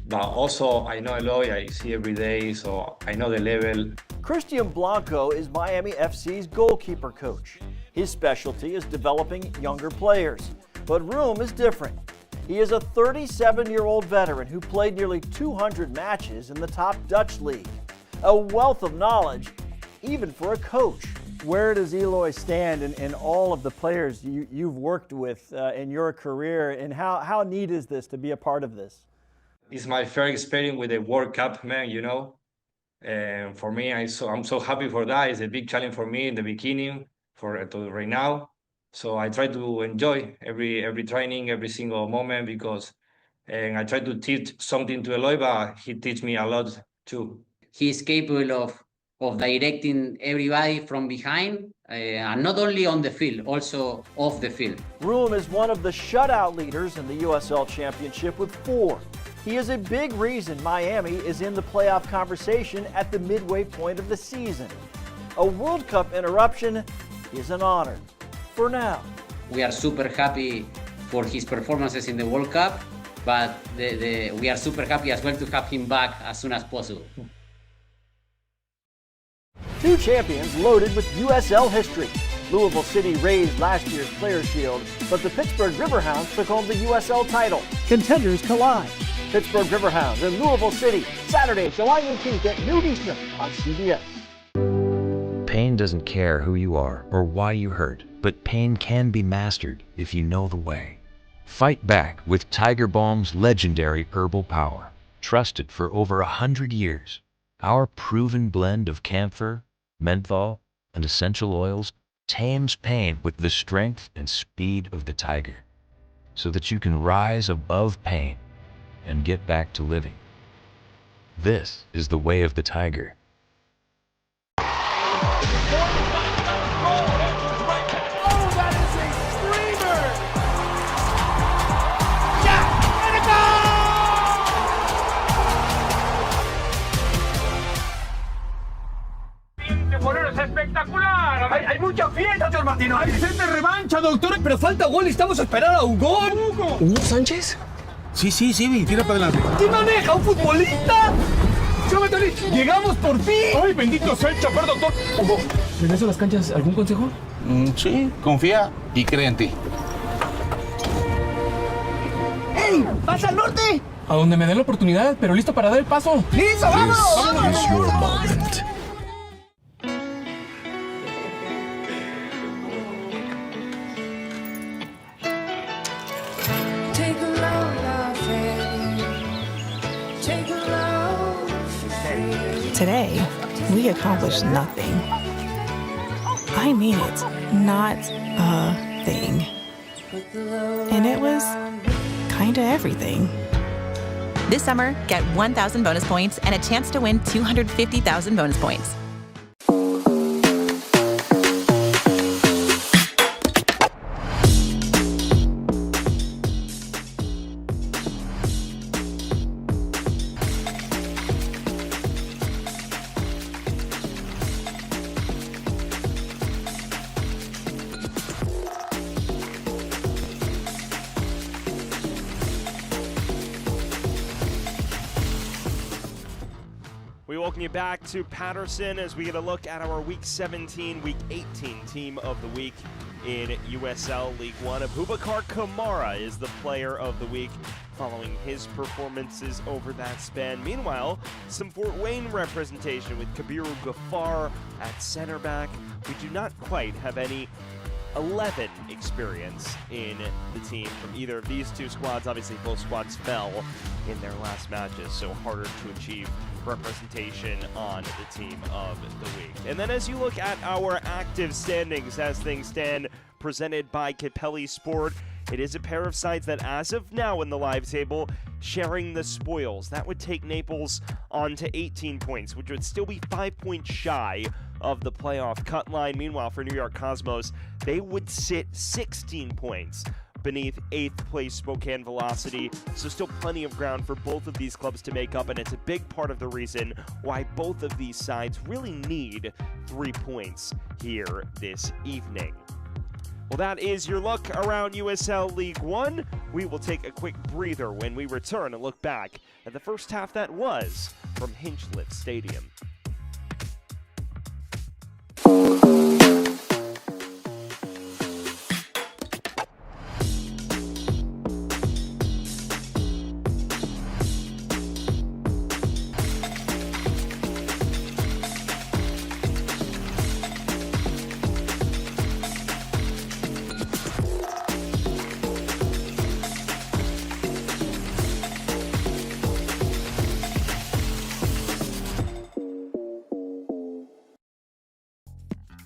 but also I know Eloy, I see every day, so I know the level. Christian Blanco is Miami FC's goalkeeper coach. His specialty is developing younger players, but Room is different. He is a 37-year-old veteran who played nearly 200 matches in the top Dutch league. A wealth of knowledge, even for a coach. Where does Eloy stand in all of the players you've worked with in your career, and how neat is this to be a part of this? It's my first experience with the World Cup, man, you know. And for me, I'm so happy for that. It's a big challenge for me in the beginning, to right now. So I try to enjoy every training, every single moment, because I try to teach something to Eloy, but he teach me a lot too. He's capable of directing everybody from behind, and not only on the field, also off the field. Room is one of the shutout leaders in the USL Championship with 4. He is a big reason Miami is in the playoff conversation at the midway point of the season. A World Cup interruption is an honor. For now. We are super happy for his performances in the World Cup, but we are super happy as well to have him back as soon as possible. 2 champions loaded with USL history. Louisville City raised last year's Players' Shield, but the Pittsburgh Riverhounds took home the USL title. Contenders collide. Pittsburgh Riverhounds and Louisville City, Saturday, July 18th at noon Eastern on CBS. Pain doesn't care who you are or why you hurt, but pain can be mastered if you know the way. Fight back with Tiger Balm's legendary herbal power. Trusted for over 100 years. Our proven blend of camphor, menthol, and essential oils tames pain with the strength and speed of the tiger, so that you can rise above pain and get back to living. This is the way of the tiger. ¡Espectacular! ¡Hay mucha fiesta, señor Martino! ¡Hay sed de revancha, doctor! ¡Pero falta gol! ¡Necesitamos esperar a Hugo! ¿Hugo Sánchez? Sí, tira para adelante. ¿Quién maneja? ¿Un futbolista? ¡Súbete, ¡llegamos por fin! ¡Ay, bendito sea el chofer, doctor! Hugo, ¿regreso a las canchas? ¿Algún consejo? Sí, confía y cree en ti. ¡Ey! ¡Vas al norte! A donde me dé la oportunidad, pero listo para dar el paso. ¡Listo, vamos! Today, we accomplished nothing. I mean it, not a thing. And it was kinda everything. This summer, get 1,000 bonus points and a chance to win 250,000 bonus points. We welcome you back to Patterson as we get a look at our Week 17, Week 18 Team of the Week in USL League One. Abubakar Kamara is the Player of the Week following his performances over that span. Meanwhile, some Fort Wayne representation with Kabiru Ghaffar at center back. We do not quite have any 11 experience in the team from either of these two squads. Obviously, both squads fell in their last matches, so harder to achieve representation on the Team of the Week. And then as you look at our active standings as things stand, presented by Capelli Sport, it is a pair of sides that as of now in the live table, sharing the spoils. That would take Naples on to 18 points, which would still be 5 points shy of the playoff cut line. Meanwhile, for New York Cosmos, they would sit 16 points beneath 8th place Spokane Velocity, so still plenty of ground for both of these clubs to make up, and it's a big part of the reason why both of these sides really need 3 points here this evening. Well, that is your look around USL League One. We will take a quick breather when we return and look back at the first half that was from Hinchliffe Stadium.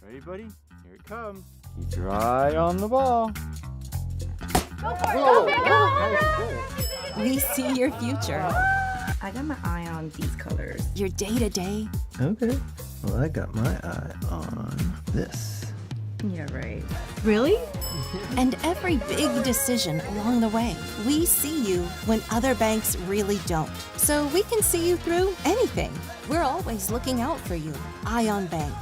Ready, buddy? Here it comes. Keep your eye on the ball. We see your future, I got my eye on these colors. your day-to-day, Okay. Well, I got my eye on this. Yeah, right. really? And every big decision along the way. We see you when other banks really don't. So we can see you through anything. We're always looking out for you. Ion Bank.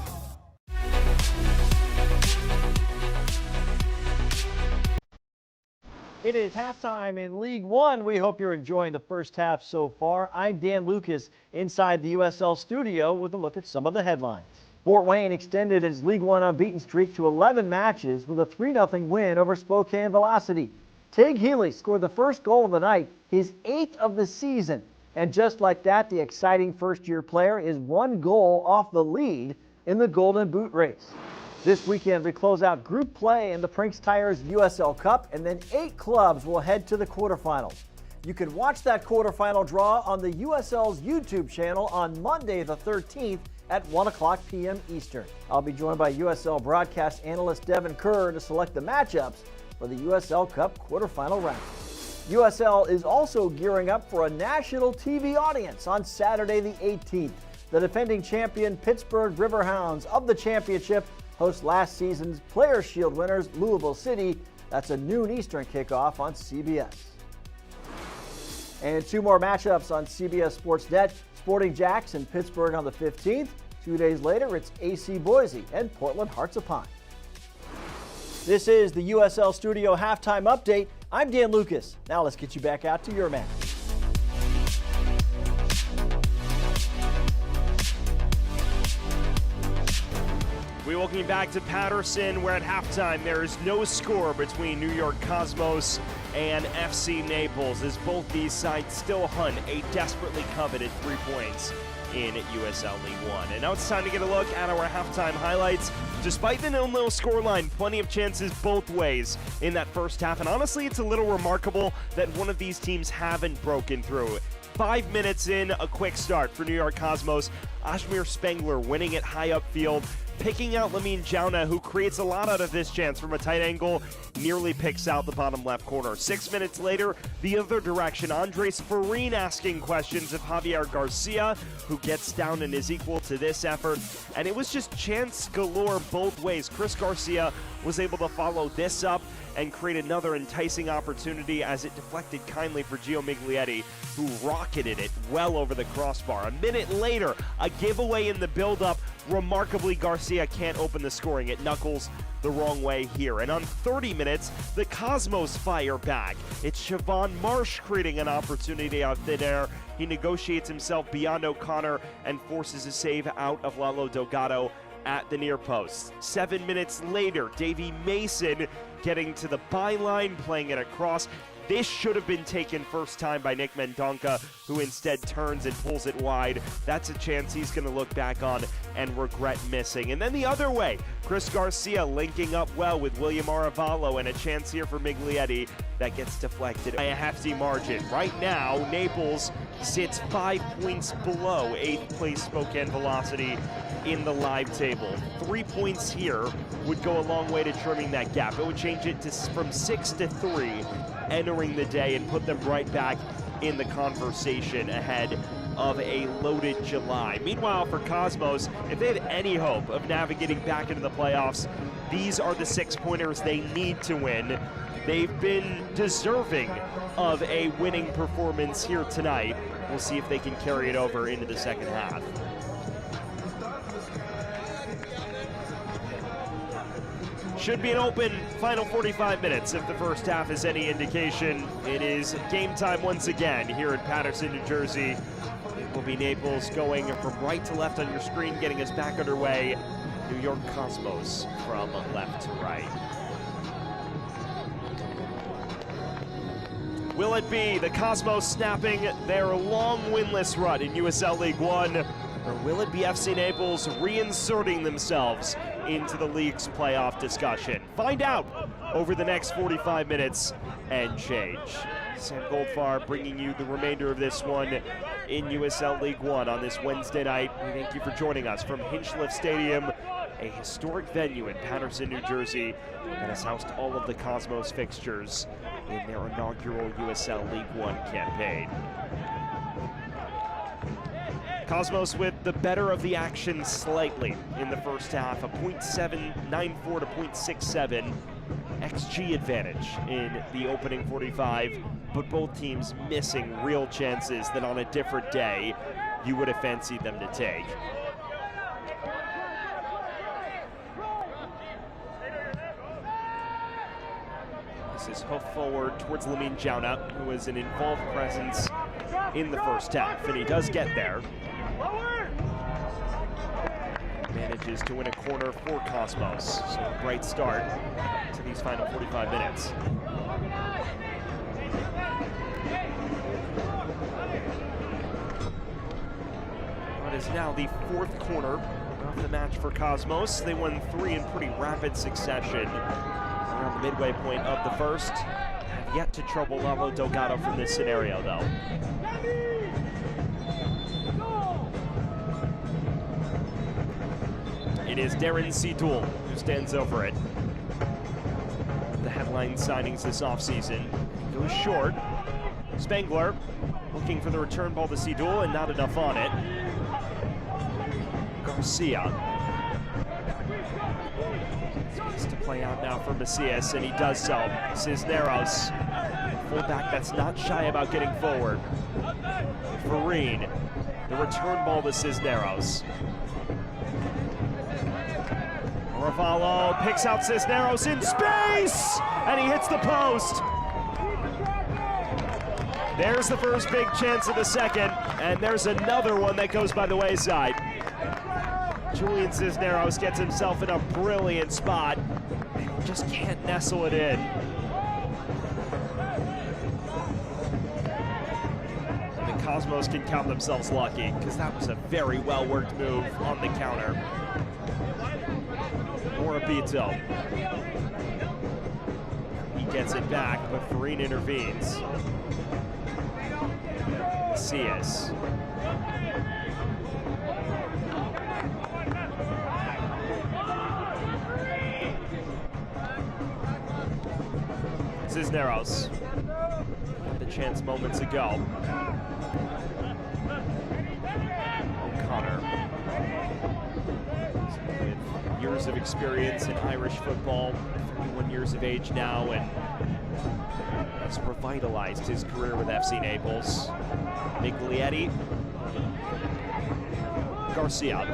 It is halftime in League One. We hope you're enjoying the first half so far. I'm Dan Lucas inside the USL studio with a look at some of the headlines. Fort Wayne extended its League One unbeaten streak to 11 matches with a 3-0 win over Spokane Velocity. Tig Healy scored the first goal of the night, his 8th of the season. And just like that, the exciting first-year player is 1 goal off the lead in the Golden Boot race. This weekend, we close out group play in the Prinks Tires USL Cup, and then 8 clubs will head to the quarterfinals. You can watch that quarterfinal draw on the USL's YouTube channel on Monday the 13th at 1 o'clock p.m. Eastern. I'll be joined by USL broadcast analyst Devin Kerr to select the matchups for the USL Cup quarterfinal round. USL is also gearing up for a national TV audience on Saturday the 18th. The defending champion Pittsburgh Riverhounds of the championship host last season's Players' Shield winners Louisville City. That's a noon Eastern kickoff on CBS. And 2 more matchups on CBS Sportsnet. Sporting Jacks in Pittsburgh on the 15th. 2 days later, it's AC Boise and Portland Hearts of Pine. This is the USL Studio Halftime Update. I'm Dan Lucas. Now let's get you back out to your match. We welcome you back to Patterson, where at halftime there is no score between New York Cosmos and FC Naples, as both these sides still hunt a desperately coveted 3 points in USL League One. And now it's time to get a look at our halftime highlights. Despite the 0-0 scoreline, plenty of chances both ways in that first half, and honestly, it's a little remarkable that one of these teams haven't broken through. 5 minutes in, a quick start for New York Cosmos. Ajmer Spengler winning it high upfield, picking out Lamine Jauna, who creates a lot out of this chance from a tight angle, nearly picks out the bottom left corner. 6 minutes later, the other direction, Andres Farine asking questions of Javier Garcia, who gets down and is equal to this effort. And it was just chance galore both ways. Chris Garcia was able to follow this up and create another enticing opportunity as it deflected kindly for Gio Miglietti, who rocketed it well over the crossbar. A minute later, a giveaway in the build-up. Remarkably, Garcia can't open the scoring. It knuckles the wrong way here. And on 30 minutes, the Cosmos fire back. It's Siobhan Marsh creating an opportunity out thin air. He negotiates himself beyond O'Connor and forces a save out of Lalo Delgado at the near post. 7 minutes later, Davy Mason getting to the byline, playing it across. This should have been taken first time by Nick Mendonca, who instead turns and pulls it wide. That's a chance he's going to look back on and regret missing. And then the other way, Chris Garcia linking up well with William Aravallo, and a chance here for Miglietti that gets deflected by a hefty margin. Right now, Naples sits 5 points below 8th place Spokane Velocity in the live table. 3 points here would go a long way to trimming that gap. It would change it to from 6 to 3 entering the day and put them right back in the conversation ahead of a loaded July. Meanwhile, for Cosmos, if they have any hope of navigating back into the playoffs, these are the 6-pointers they need to win. They've been deserving of a winning performance here tonight. We'll see if they can carry it over into the second half. Should be an open final 45 minutes if the first half is any indication. It is game time once again here in Paterson, New Jersey. It will be Naples going from right to left on your screen, getting us back underway. New York Cosmos from left to right. Will it be the Cosmos snapping their long winless run in USL League One, or will it be FC Naples reinserting themselves into the league's playoff discussion? Find out over the next 45 minutes and change. Sam Goldfarb bringing you the remainder of this one in USL League One on this Wednesday night. We thank you for joining us from Hinchliffe Stadium, a historic venue in Paterson, New Jersey, that has housed all of the Cosmos fixtures in their inaugural USL League One campaign. Cosmos with the better of the action slightly in the first half, a .794 to .67 XG advantage in the opening 45, but both teams missing real chances that on a different day you would have fancied them to take. This is hoof forward towards Lamine Jauna, who was an involved presence in the first half, and he does get there. Manages to win a corner for Cosmos, so a bright start to these final 45 minutes. What is now the 4th corner of the match for Cosmos. They won 3 in pretty rapid succession around the midway point of the first. Have yet to trouble Lalo Delgado from this scenario, though. It is Darren Seedul who stands over it. The headline signings this offseason. Goes short. Spengler looking for the return ball to Seedul and not enough on it. Garcia. Space to play out now for Macias, and he does so. Cisneros, fullback that's not shy about getting forward. Farine, the return ball to Cisneros. Ravallo picks out Cisneros in space, and he hits the post. There's the first big chance of the second, and there's another one that goes by the wayside. Julian Cisneros gets himself in a brilliant spot, and just can't nestle it in. And the Cosmos can count themselves lucky, because that was a very well-worked move on the counter. Morabito. He gets it back, but Farine intervenes. Macias. Cisneros. Had the chance moments ago. O'Connor. With years of experience in Irish football, 31 years of age now, and has revitalized his career with FC Naples. Miglietti. Garcia.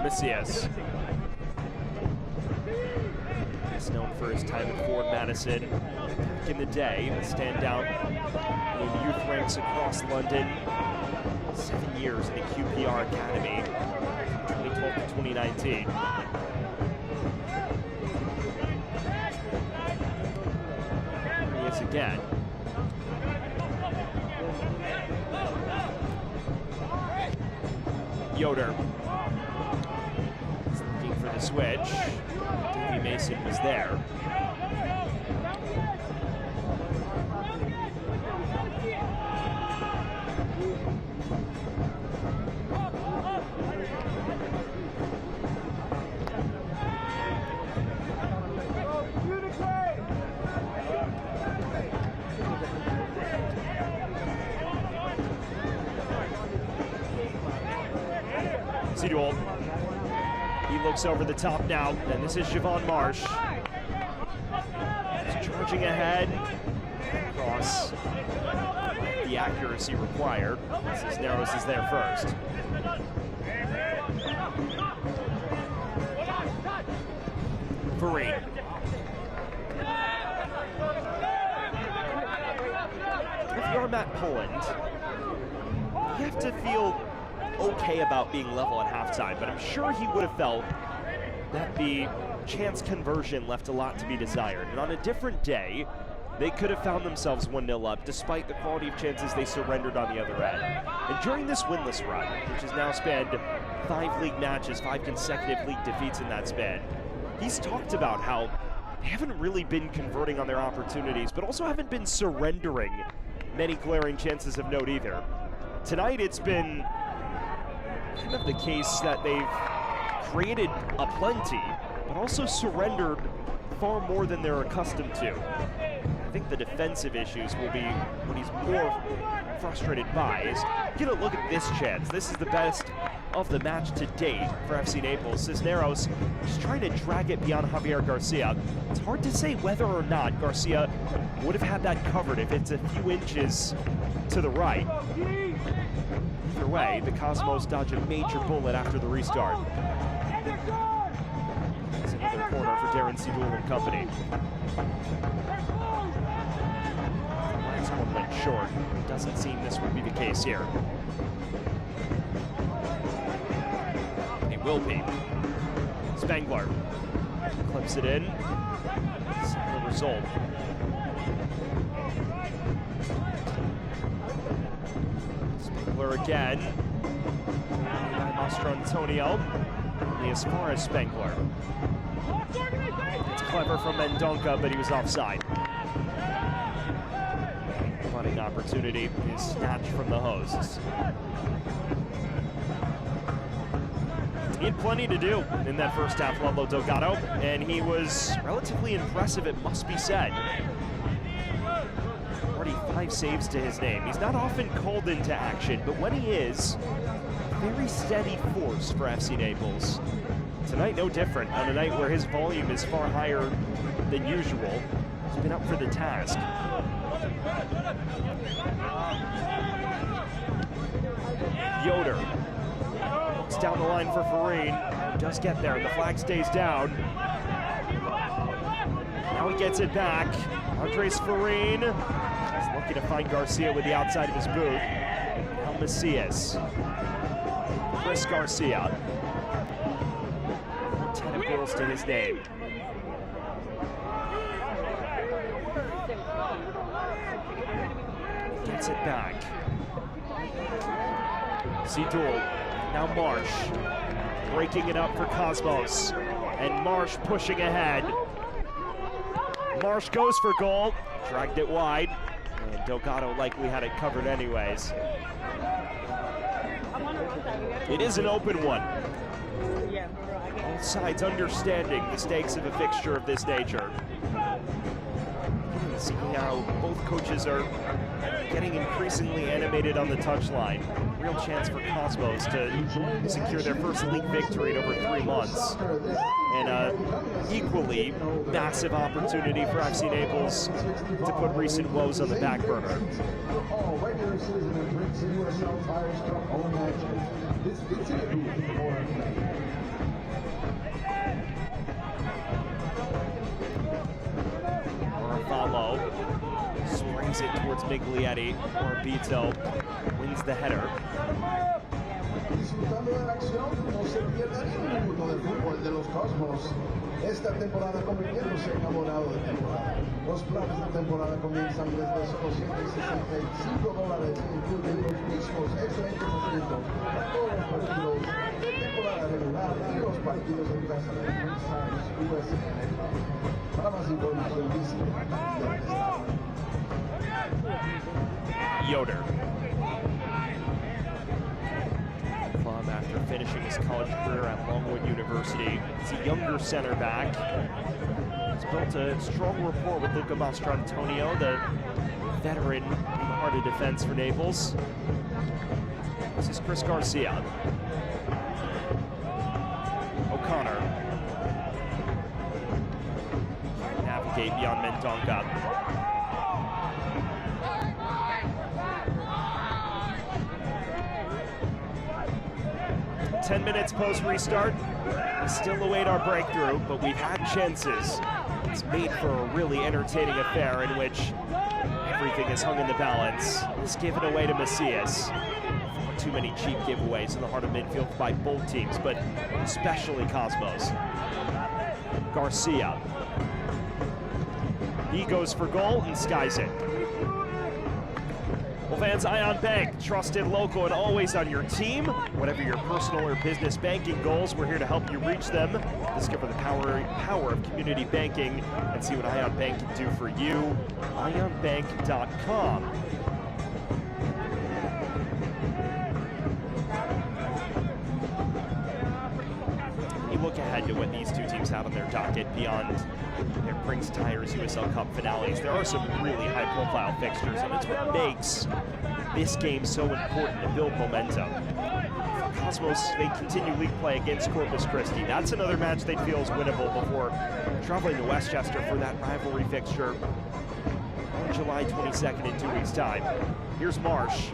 Macias. He's known for his time at Ford Madison. Back in the day, a standout in youth ranks across London. 7 years in the QPR Academy, 2012 to 2019. Here he is again. Yoder. Looking for the switch. Davey Mason was there. Sidol. He looks over the top now, and this is Javon Marsh. He's charging ahead. Cross. The accuracy required. Cisneros is there first. Farine. If you're Matt Poland, you have to feel okay about being level at halftime, but I'm sure he would have felt that the chance conversion left a lot to be desired. And on a different day, they could have found themselves 1-0 up despite the quality of chances they surrendered on the other end. And during this winless run, which has now spanned 5 league matches, 5 consecutive league defeats in that span, he's talked about how they haven't really been converting on their opportunities, but also haven't been surrendering many glaring chances of note either. Tonight, it's been kind of the case that they've created aplenty, but also surrendered far more than they're accustomed to. I think the defensive issues will be what he's more frustrated by. Is get a look at this chance. This is the best of the match to date for FC Naples. Cisneros just trying to drag it beyond Javier Garcia. It's hard to say whether or not Garcia would have had that covered if it's a few inches to the right. Either way, the Cosmos dodge a major bullet after the restart. It's another corner for Darren Sidul and company. Last one went short. Doesn't seem this would be the case here. It will be. Spangler clips it in. Simple result. Spangler again. By Mastro Antonio. Only as far as Spangler. It's clever from Mendonca, but he was offside. Running opportunity is snatched from the hosts. He had plenty to do in that first half, Ludlow Delgado, and he was relatively impressive, it must be said. Already 5 saves to his name. He's not often called into action, but when he is, very steady force for FC Naples. Tonight, no different. On a night where his volume is far higher than usual, he's been up for the task. Yoder looks down the line for Farine. He does get there, and the flag stays down. Now he gets it back. Andres Farine is looking to find Garcia with the outside of his boot. Now Macias. Chris Garcia. 10 goals to his name. gets it back. Sidul, now Marsh, breaking it up for Cosmos, and Marsh pushing ahead. Marsh goes for goal, dragged it wide, and Delgado likely had it covered anyways. It is an open one. Both sides understanding the stakes of a fixture of this nature. See how both coaches are getting increasingly animated on the touchline. Real chance for Cosmos to secure their first league victory in over 3 months. And an equally massive opportunity for FC Naples to put recent woes on the back burner. Follow, springs it towards Miglietti. Orbito wins the header. Esta temporada convirtiéndose enamorado de temporada. Los planes de temporada comienzan desde solo $165, incluyen los mismos excelentes asientos para todos los partidos de temporada regular y los partidos en casa de USL. Para más información visite Yoder. Club after finishing his college career at Longwood University. He's a younger center back. He's built a strong rapport with Luca Mastrantonio, the veteran in the heart of defense for Naples. This is Chris Garcia. O'Connor. Navigate beyond Mendonca. 10 minutes post-restart. We still await our breakthrough, but we've had chances. It's made for a really entertaining affair in which everything is hung in the balance. It's given away to Macias. Far too many cheap giveaways in the heart of midfield by both teams, but especially Cosmos. Garcia. He goes for goal and skies it. Well, fans, Ion Bank, trusted, local, and always on your team. Whatever your personal or business banking goals, we're here to help you reach them. Discover the power of community banking and see what Ion Bank can do for you. IonBank.com. You look ahead to what these two teams have on their docket beyond their Brinks Tires USL Cup finales. There are some really high-profile fixtures, and it's what makes this game so important to build momentum. For Cosmos, they continue league play against Corpus Christi. That's another match they feel is winnable before traveling to Westchester for that rivalry fixture on July 22nd in 2 weeks' time. Here's Marsh.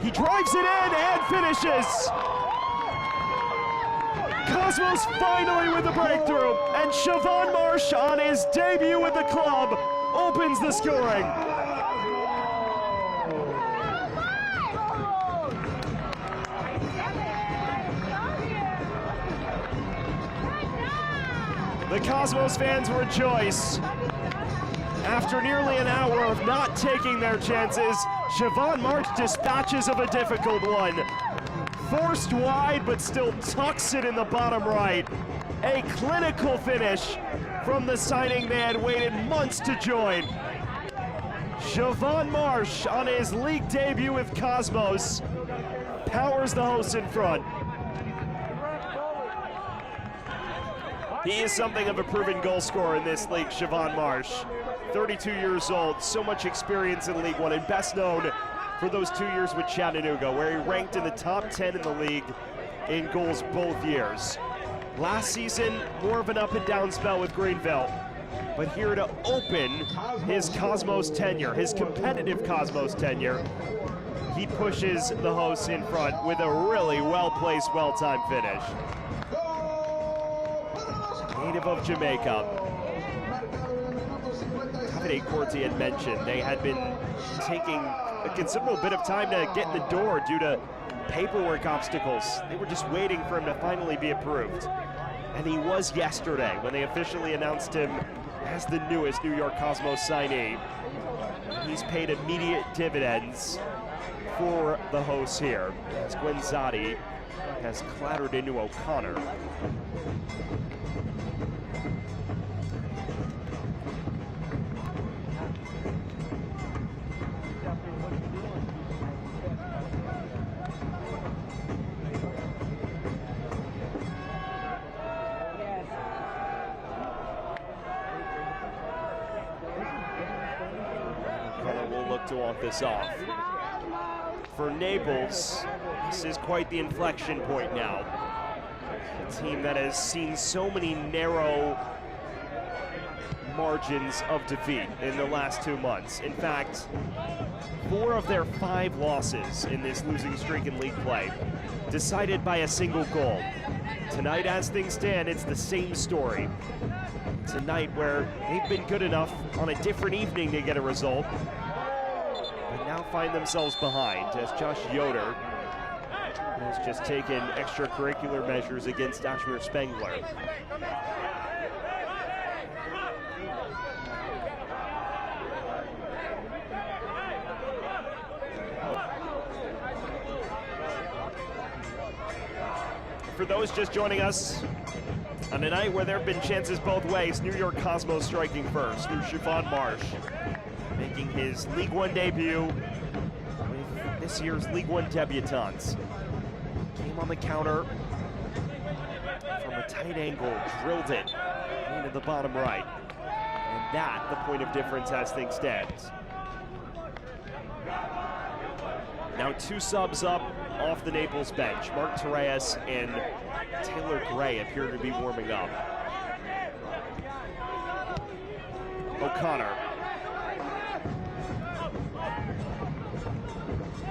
He drives it in and finishes! Cosmos finally with the breakthrough, and Siobhan Marsh on his debut with the club opens the scoring. The Cosmos fans rejoice. After nearly an hour of not taking their chances, Siobhan Marsh dispatches of a difficult one. Forced wide, but still tucks it in the bottom right. A clinical finish from the signing they had waited months to join. Siobhan Marsh on his league debut with Cosmos powers the hosts in front. He is something of a proven goal scorer in this league, Siobhan Marsh. 32 years old, so much experience in League One, and best known for those 2 years with Chattanooga, where he ranked in the top 10 in the league in goals both years. Last season, more of an up and down spell with Greenville, but here to open his Cosmos tenure, his competitive Cosmos tenure, he pushes the hosts in front with a really well-placed, well-timed finish. Native of Jamaica. Davide Corti had mentioned they had been taking a considerable bit of time to get in the door due to paperwork obstacles. They were just waiting for him to finally be approved. And he was yesterday when they officially announced him as the newest New York Cosmos signee. He's paid immediate dividends for the hosts here, as Guenzati has clattered into O'Connor. Will look to walk this off. For Naples, this is quite the inflection point now. A team that has seen so many narrow margins of defeat in the last 2 months. In fact, 4 of their 5 losses in this losing streak in league play decided by a single goal. Tonight, as things stand, it's the same story. It's a night where they've been good enough on a different evening to get a result, but now find themselves behind as Josh Yoder has just taken extracurricular measures against Ashmir Spengler. For those just joining us, on a night where there have been chances both ways, New York Cosmos striking first through Siobhan Marsh, making his League One debut with this year's League One debutants. Came on the counter from a tight angle, drilled it into the bottom right. And that, the point of difference as things stand. Now 2 subs up off the Naples bench. Mark Torres and Taylor Gray appear to be warming up. O'Connor.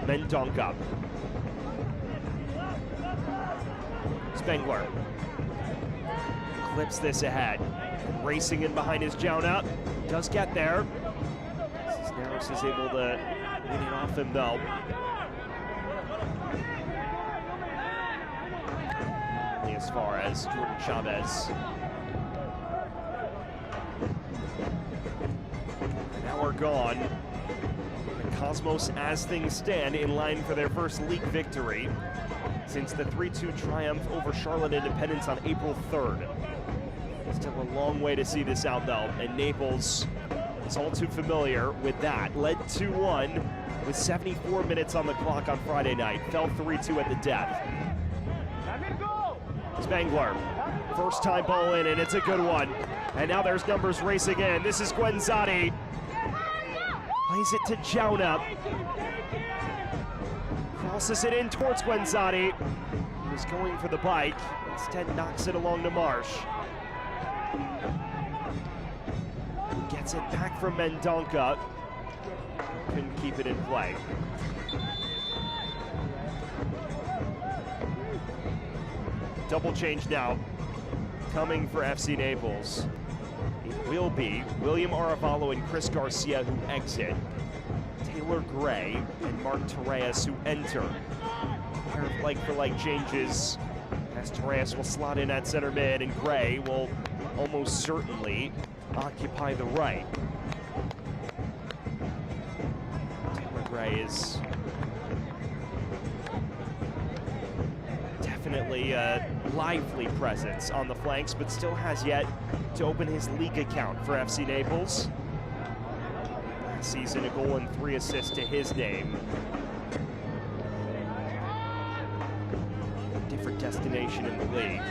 Mendonca. Spengler. Clips this ahead. Racing in behind his Jonah. Does get there. Cisneros is able to win it off him though. As far as Jordan Chavez. Now we're gone. The Cosmos, as things stand, in line for their first league victory since the 3-2 triumph over Charlotte Independence on April 3rd. Still a long way to see this out though, and Naples is all too familiar with that. Led 2-1 with 74 minutes on the clock on Friday night. Fell 3-2 at the death. Spengler, first time ball in, and it's a good one. And now there's numbers racing in. This is Guenzati. Plays it to Jonah. Crosses it in towards Guenzati. He was going for the bike. Instead knocks it along to Marsh. Gets it back from Mendonca. Couldn't keep it in play. Double change now, coming for FC Naples. It will be William Aravalo and Chris Garcia who exit. Taylor Gray and Mark Torres who enter. A pair of like-for-like changes as Torres will slot in at center mid and Gray will almost certainly occupy the right. Taylor Gray is definitely a lively presence on the flanks, but still has yet to open his league account for FC Naples. Last season, a goal and 3 assists to his name. A different destination in the league.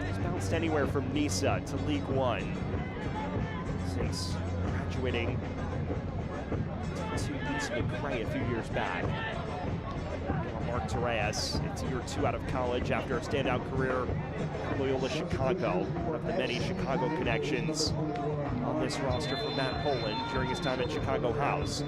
He's bounced anywhere from Nisa to League One since graduating to East McRae a few years back. Mark Torres, it's year 2 out of college after a standout career at Loyola Chicago, one of the many Chicago connections on this roster for Matt Poland during his time at Chicago House.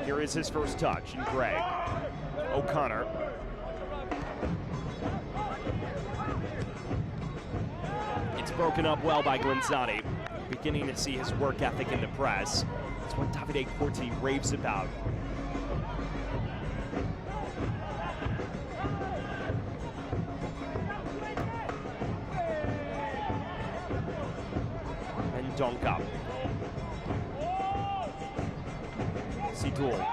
Here is his first touch, and Gray. O'Connor. It's broken up well by Guenzati. Beginning to see his work ethic in the press. That's what Davide Corti raves about. And Donka. Sidul.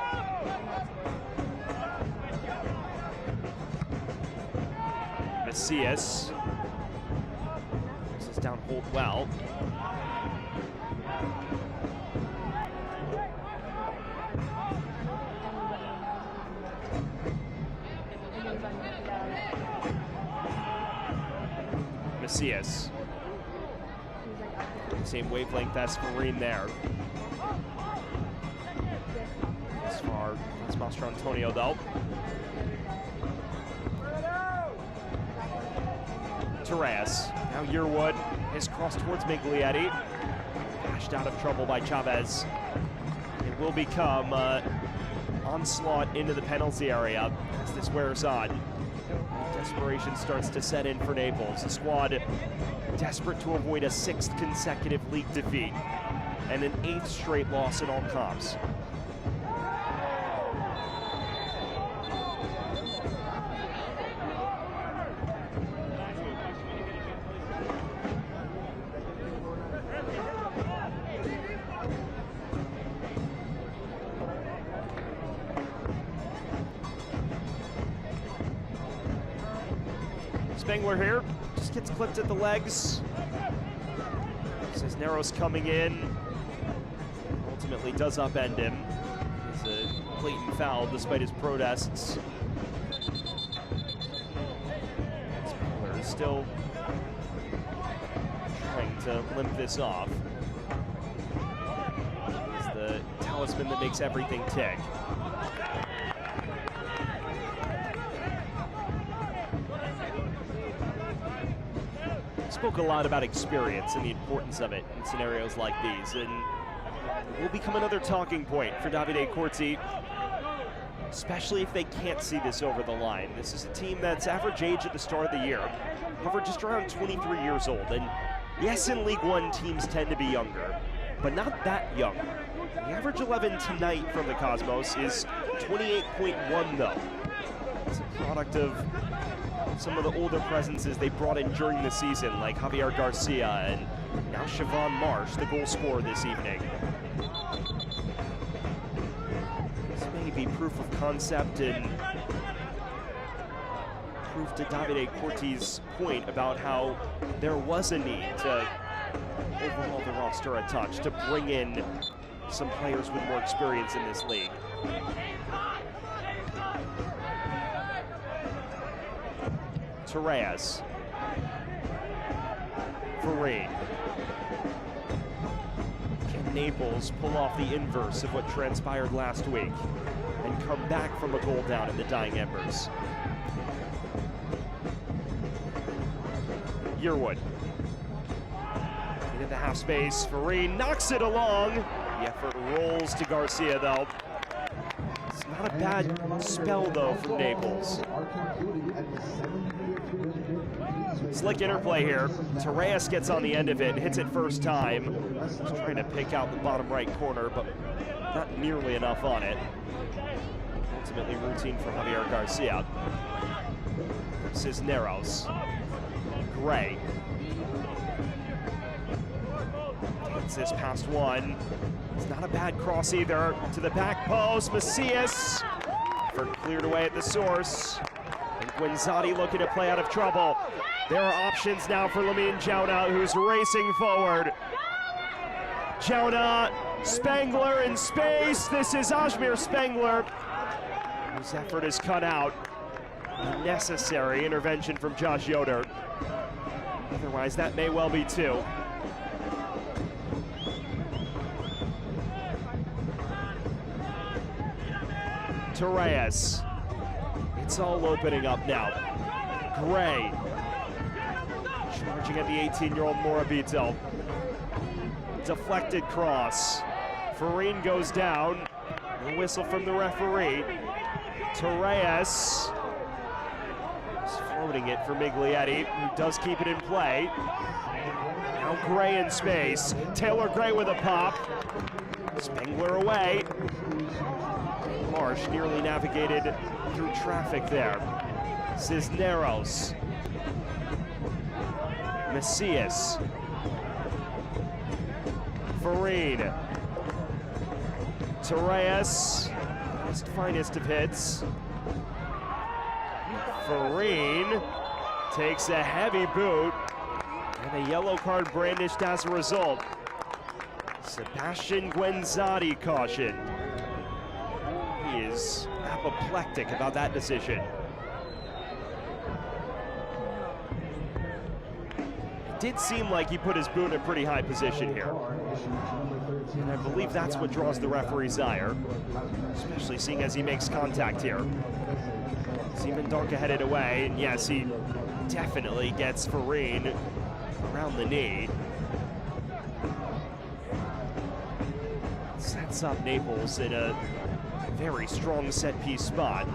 Macias. This is down hold well. Macias. Same wavelength as Farine there. As far as Mastro Antonio though. Torres. Now Yearwood. His cross towards Miglietti. Bashed out of trouble by Chavez. It will become onslaught into the penalty area as this wears on. Desperation starts to set in for Naples. The squad desperate to avoid a 6th consecutive league defeat and an 8th straight loss in all comps. Spengler here, just gets clipped at the legs. Cisneros coming in, ultimately does upend him. It's a blatant foul despite his protests. Spengler is still trying to limp this off. He's the talisman that makes everything tick. Spoke a lot about experience and the importance of it in scenarios like these, and it will become another talking point for Davide Corti, especially if they can't see this over the line. This is a team that's average age at the start of the year, however, just around 23 years old, and yes, in League One, teams tend to be younger, but not that young. The average 11 tonight from the Cosmos is 28.1 though. It's a product of some of the older presences they brought in during the season, like Javier Garcia and now Siobhan Marsh, the goal scorer this evening. This may be proof of concept and proof to Davide Corti's point about how there was a need to overhaul the roster a touch, to bring in some players with more experience in this league. Torres. Farine. Can Naples pull off the inverse of what transpired last week and come back from a goal down in the dying embers? Yearwood. Into the half space. Farine knocks it along. The effort rolls to Garcia though. It's not a bad spell though from Naples. Slick interplay here. Torres gets on the end of it, hits it first time. He's trying to pick out the bottom right corner, but not nearly enough on it. Ultimately routine for Javier Garcia. Cisneros. Gray. Gets this past one. It's not a bad cross either. To the back post, Macias. Effort cleared away at the source. And Guenzati looking to play out of trouble. There are options now for Lamine Jauna, who's racing forward. Jauna, Spengler in space. This is Ajmer Spengler, whose effort is cut out. A necessary intervention from Josh Yoder. Otherwise, that may well be two. Torres. It's all opening up now. Gray. Charging at the 18-year-old Morabito. Deflected cross. Farine goes down. No whistle from the referee. Torres is floated putting it for Miglietti, who does keep it in play. Now Gray in space. Taylor Gray with a pop. Spengler away. Marsh nearly navigated through traffic there. Cisneros. Macias. Farine. Torres. Finest of hits. Farine takes a heavy boot, and a yellow card brandished as a result. Sebastian Guenzati caution. He is apoplectic about that decision. It did seem like he put his boot in a pretty high position here. And I believe that's what draws the referee's ire, especially seeing as he makes contact here. Seaman Donka headed away, and yes, he definitely gets Farine around the knee. Sets up Naples in a very strong set-piece spot.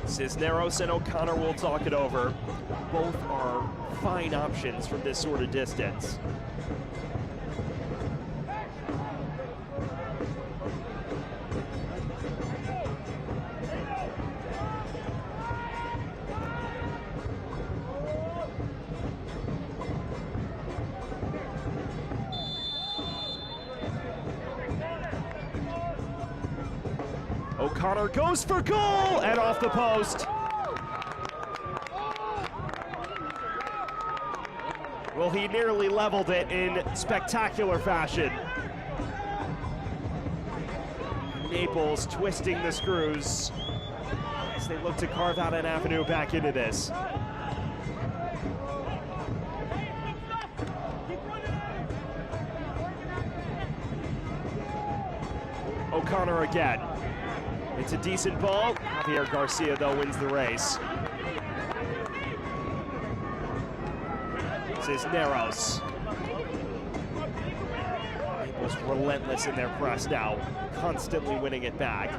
Cisneros and O'Connor will talk it over. Both are fine options from this sort of distance. O'Connor goes for goal and off the post. Well, he nearly leveled it in spectacular fashion. Naples twisting the screws as they look to carve out an avenue back into this. O'Connor again. It's a decent ball. Javier Garcia, though, wins the race. Cisneros. Naples relentless in their press now, constantly winning it back,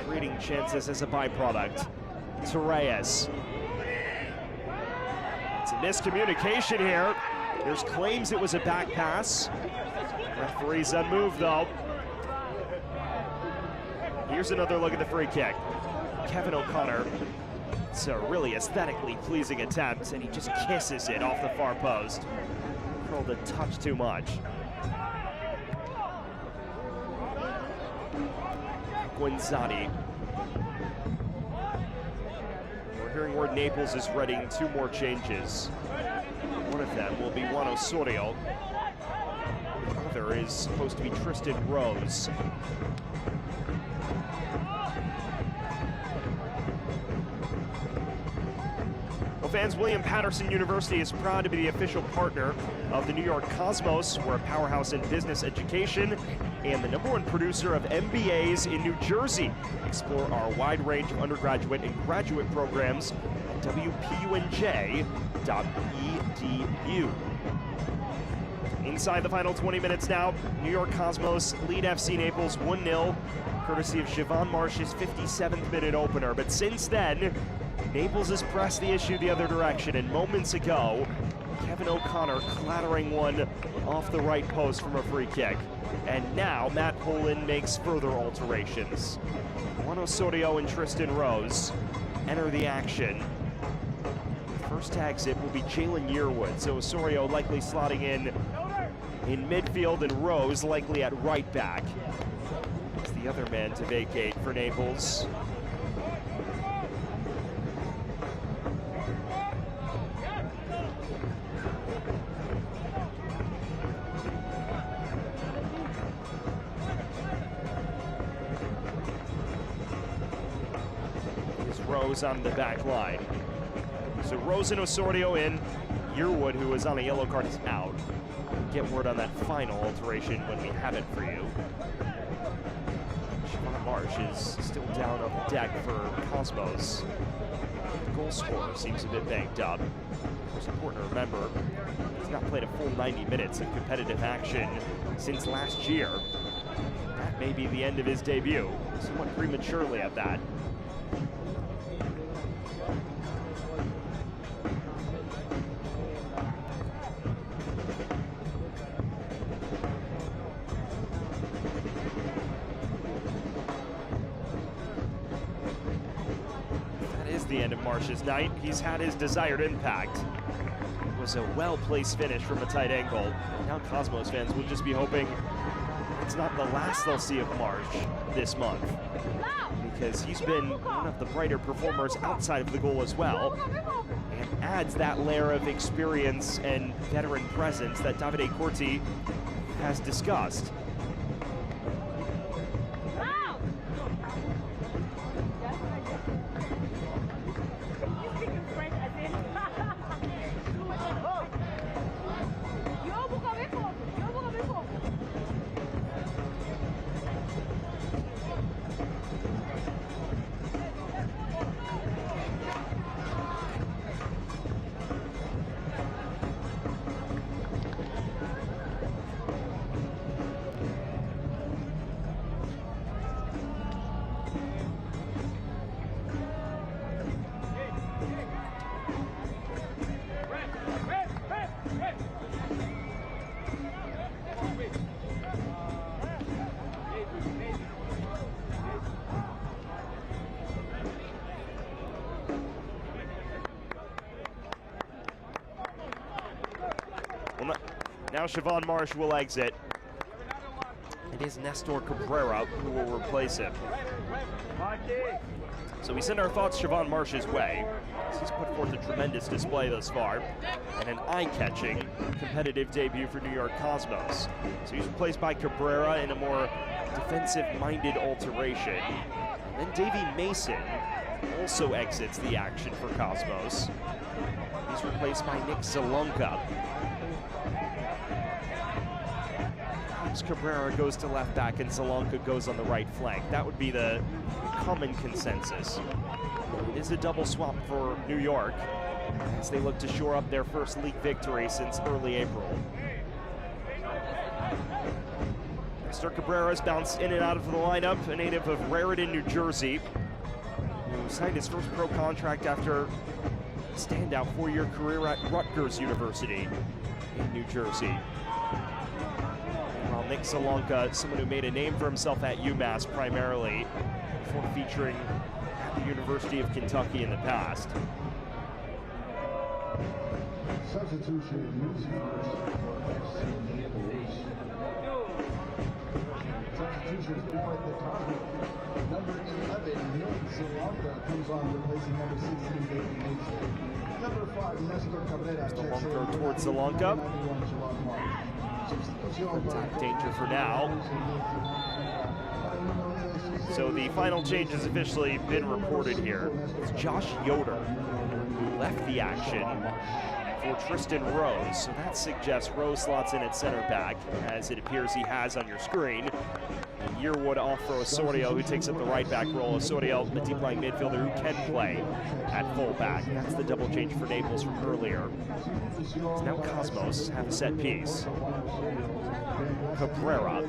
creating chances as a byproduct. Torres. It's a miscommunication here. There's claims it was a back pass. Referee's unmoved, though. Here's another look at the free kick. Kevin O'Connor. It's a really aesthetically pleasing attempt, and he just kisses it off the far post. Curled a touch too much. Guenzati. We're hearing word Naples is readying 2 more changes. One of them will be Juan Osorio. The other is supposed to be Tristan Rose. Fans, William Patterson University is proud to be the official partner of the New York Cosmos. We're a powerhouse in business education and the '1 producer of MBAs in New Jersey. Explore our wide range of undergraduate and graduate programs at wpunj.edu. Inside the final 20 minutes now, New York Cosmos lead FC Naples 1-0, courtesy of Siobhan Marsh's 57th minute opener. But since then, Naples has pressed the issue the other direction, and moments ago, Kevin O'Connor clattering one off the right post from a free kick. And now Matt Poland makes further alterations. Juan Osorio and Tristan Rose enter the action. First to exit will be Jalen Yearwood, so Osorio likely slotting in midfield and Rose likely at right back. It's the other man to vacate for Naples. Rose on the back line. So Rose and Osorio in. Yearwood, who was on a yellow card, is out. Get word on that final alteration when we have it for you. Siobhan Marsh is still down on the deck for Cosmos. The goal scorer seems a bit banged up. It's important to remember, he's not played a full 90 minutes of competitive action since last year. That may be the end of his debut, somewhat prematurely at that. The end of Marsh's night. He's had his desired impact. It was a well-placed finish from a tight angle. Now Cosmos fans will just be hoping it's not the last they'll see of Marsh this month, because he's been one of the brighter performers outside of the goal as well, and adds that layer of experience and veteran presence that Davide Corti has discussed. Now Siobhan Marsh will exit. It is Nestor Cabrera who will replace him. So we send our thoughts Siobhan Marsh's way. He's put forth a tremendous display thus far, and an eye-catching competitive debut for New York Cosmos. So he's replaced by Cabrera in a more defensive-minded alteration. And then Davy Mason also exits the action for Cosmos. He's replaced by Nick Zalonka. Cabrera goes to left back and Zalonka goes on the right flank. That would be the common consensus. It is a double swap for New York as they look to shore up their first league victory since early April. Mr. Cabrera's bounced in and out of the lineup, a native of Raritan, New Jersey, who signed his first pro contract after a standout 4-year career at Rutgers University in New Jersey. While Nick Zalonka, someone who made a name for himself at UMass primarily, before featuring at the University of Kentucky in the past. Substitution FC Naples. Substitutions by the Cosmos. Number 11, Nick Zalonka, comes on replacing number 16, Davy Mason. Number 5, Nestor Cabrera. Zalonka towards Zalonka. Danger for now. So the final change has officially been reported here. It's Josh Yoder who left the action for Tristan Rose. So that suggests Rose slots in at center back, as it appears he has on your screen. And Yearwood off for Osorio, who takes up the right back role. Osorio, the deep lying midfielder who can play at full back. That's the double change for Naples from earlier. So now Cosmos have a set piece. Cabrera.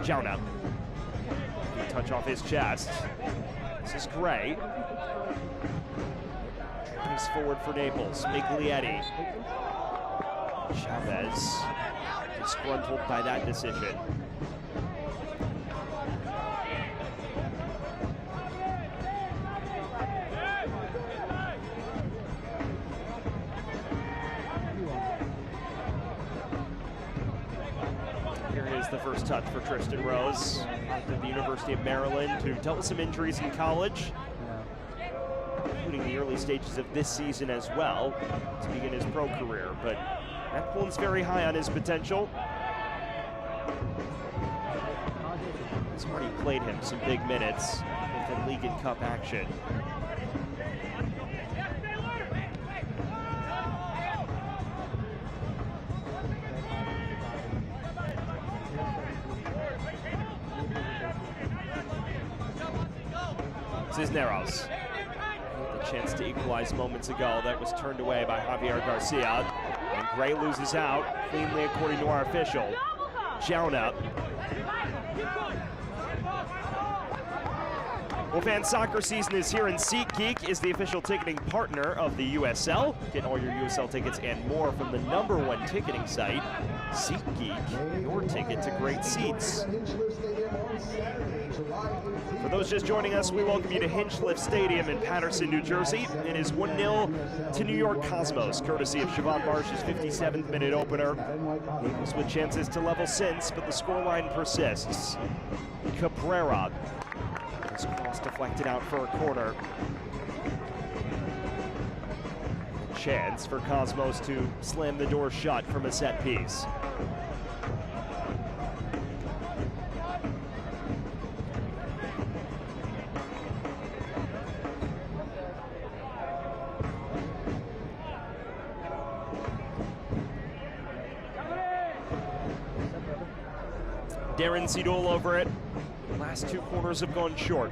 Jauna. Touch off his chest. This is Gray. Drives forward for Naples. Miglietti. Chavez disgruntled by that decision. Here is the first touch for Tristan Rose, of the University of Maryland, who dealt with some injuries in college, including the early stages of this season as well, to begin his pro career. But Naples very high on his potential. He's already played him some big minutes within league and cup action. Cisneros. The chance to equalize moments ago. That was turned away by Javier Garcia. And Gray loses out cleanly according to our official. Jauna. Well, fan soccer season is here, and SeatGeek is the official ticketing partner of the USL. Get all your USL tickets and more from the #1 ticketing site, SeatGeek, your ticket to great seats. For those just joining us, we welcome you to Hinchliff Stadium in Paterson, New Jersey. It is 1-0 to New York Cosmos, courtesy of Siobhan Marsh's 57th minute opener. Naples with chances to level since, but the scoreline persists. Cabrera. This cross deflected out for a corner. A chance for Cosmos to slam the door shut from a set piece. Darren Seedol over it. Last two corners have gone short.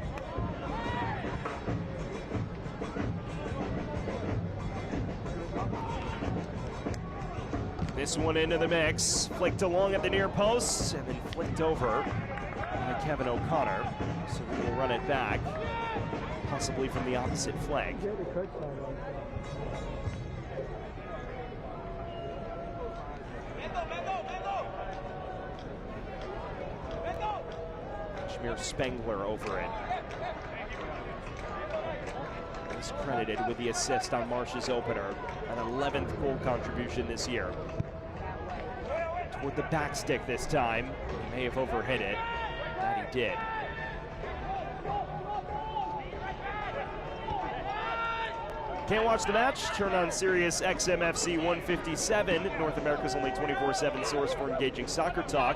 This one into the mix, flicked along at the near post, and then flicked over by Kevin O'Connor. So we will run it back, possibly from the opposite flank. Spengler over it. He's credited with the assist on Marsh's opener, an 11th goal contribution this year. Toward the back stick this time. He may have overhit it. That he did. Can't watch the match? Turn on Sirius XM FC 157, North America's only 24/7 source for engaging soccer talk,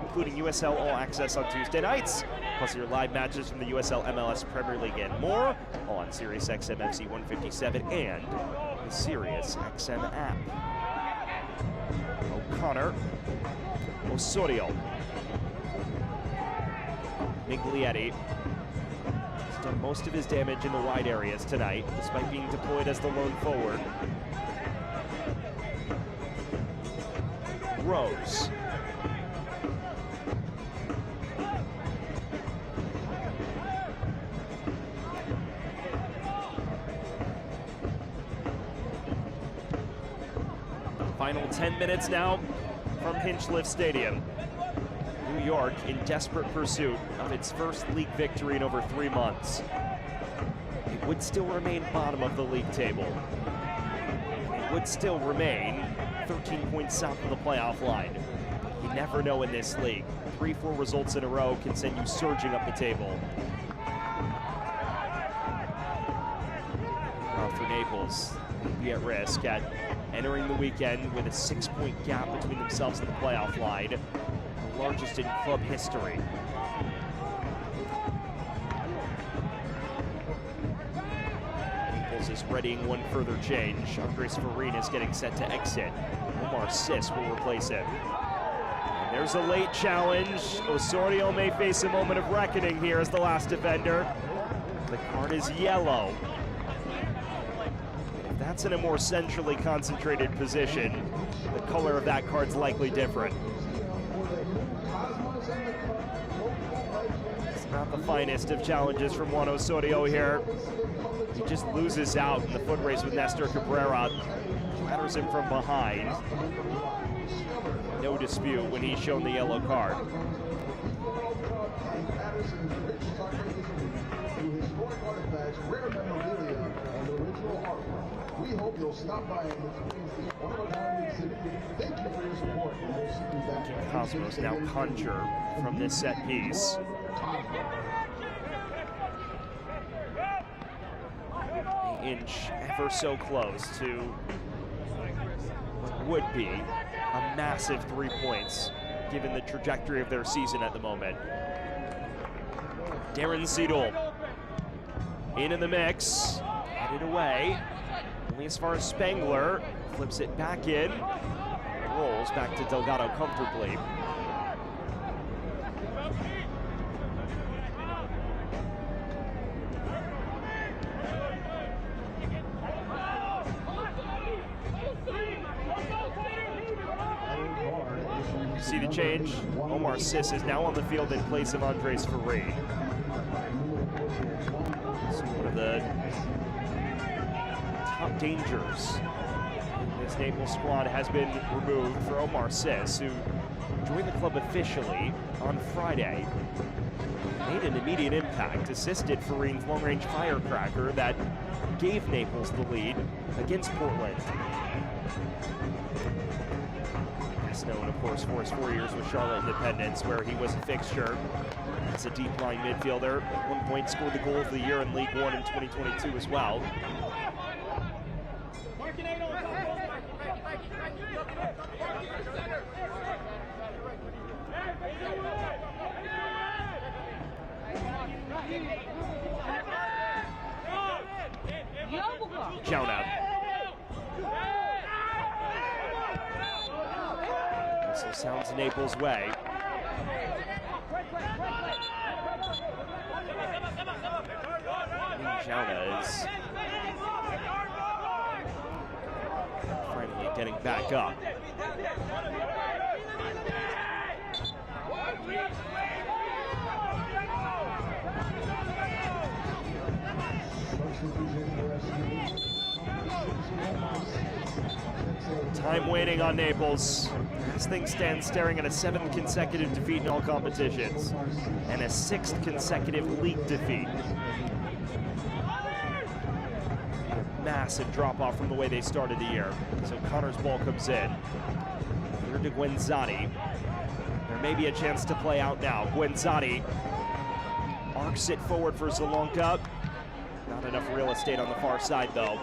including USL All Access on Tuesday nights, plus your live matches from the USL MLS Premier League and more, all on Sirius XM FC 157 and the Sirius XM app. O'Connor, Osorio, Miglietti. He's done most of his damage in the wide areas tonight, despite being deployed as the lone forward. Rose. Final 10 minutes now from Hinchliff Stadium. New York in desperate pursuit of its first league victory in over 3 months. It would still remain bottom of the league table. It would still remain 13 points south of the playoff line. You never know in this league. 3-4 results in a row can send you surging up the table. Well, for Naples, they'd be at risk at entering the weekend with a 6-point gap between themselves and the playoff line, the largest in club history. Naples is readying one further change. Andres Farina is getting set to exit. Omar Sis will replace him. And there's a late challenge. Osorio may face a moment of reckoning here as the last defender. The card is yellow. That's in a more centrally concentrated position. The color of that card's likely different. It's not the finest of challenges from Juan Osorio here. He just loses out in the foot race with Nestor Cabrera. Clatters him from behind. No dispute when he's shown the yellow card. We hope you'll stop by and experience this one-of-a-kind exhibit. Thank you for your support, and we'll see you back. Cosmos now conjure from this set piece. The inch ever so close to what would be a massive 3 points, given the trajectory of their season at the moment. Darren Seedol into the mix, headed away. Only as far as Spengler, flips it back in, rolls back to Delgado comfortably. see the change? Omar Sis is now on the field in place of Andres Farid. So one of the top dangers. This Naples squad has been removed for Omar Sis, who joined the club officially on Friday. Made an immediate impact, assisted Farin's long-range firecracker that gave Naples the lead against Portland. Best known, of course, for his 4 years with Charlotte Independence, where he was a fixture as a deep-line midfielder. At one point, scored the goal of the year in League One in 2022 as well. Jonah. Whistle sounds Naples' way. Jonah is finally getting back up. Time waiting on Naples. As things stand, staring at a 7th consecutive defeat in all competitions and a 6th consecutive league defeat. A massive drop-off from the way they started the year. So Connor's ball comes in. Here to Guenzati. There may be a chance to play out now. Guenzati arcs it forward for Zalonka. Not enough real estate on the far side, though.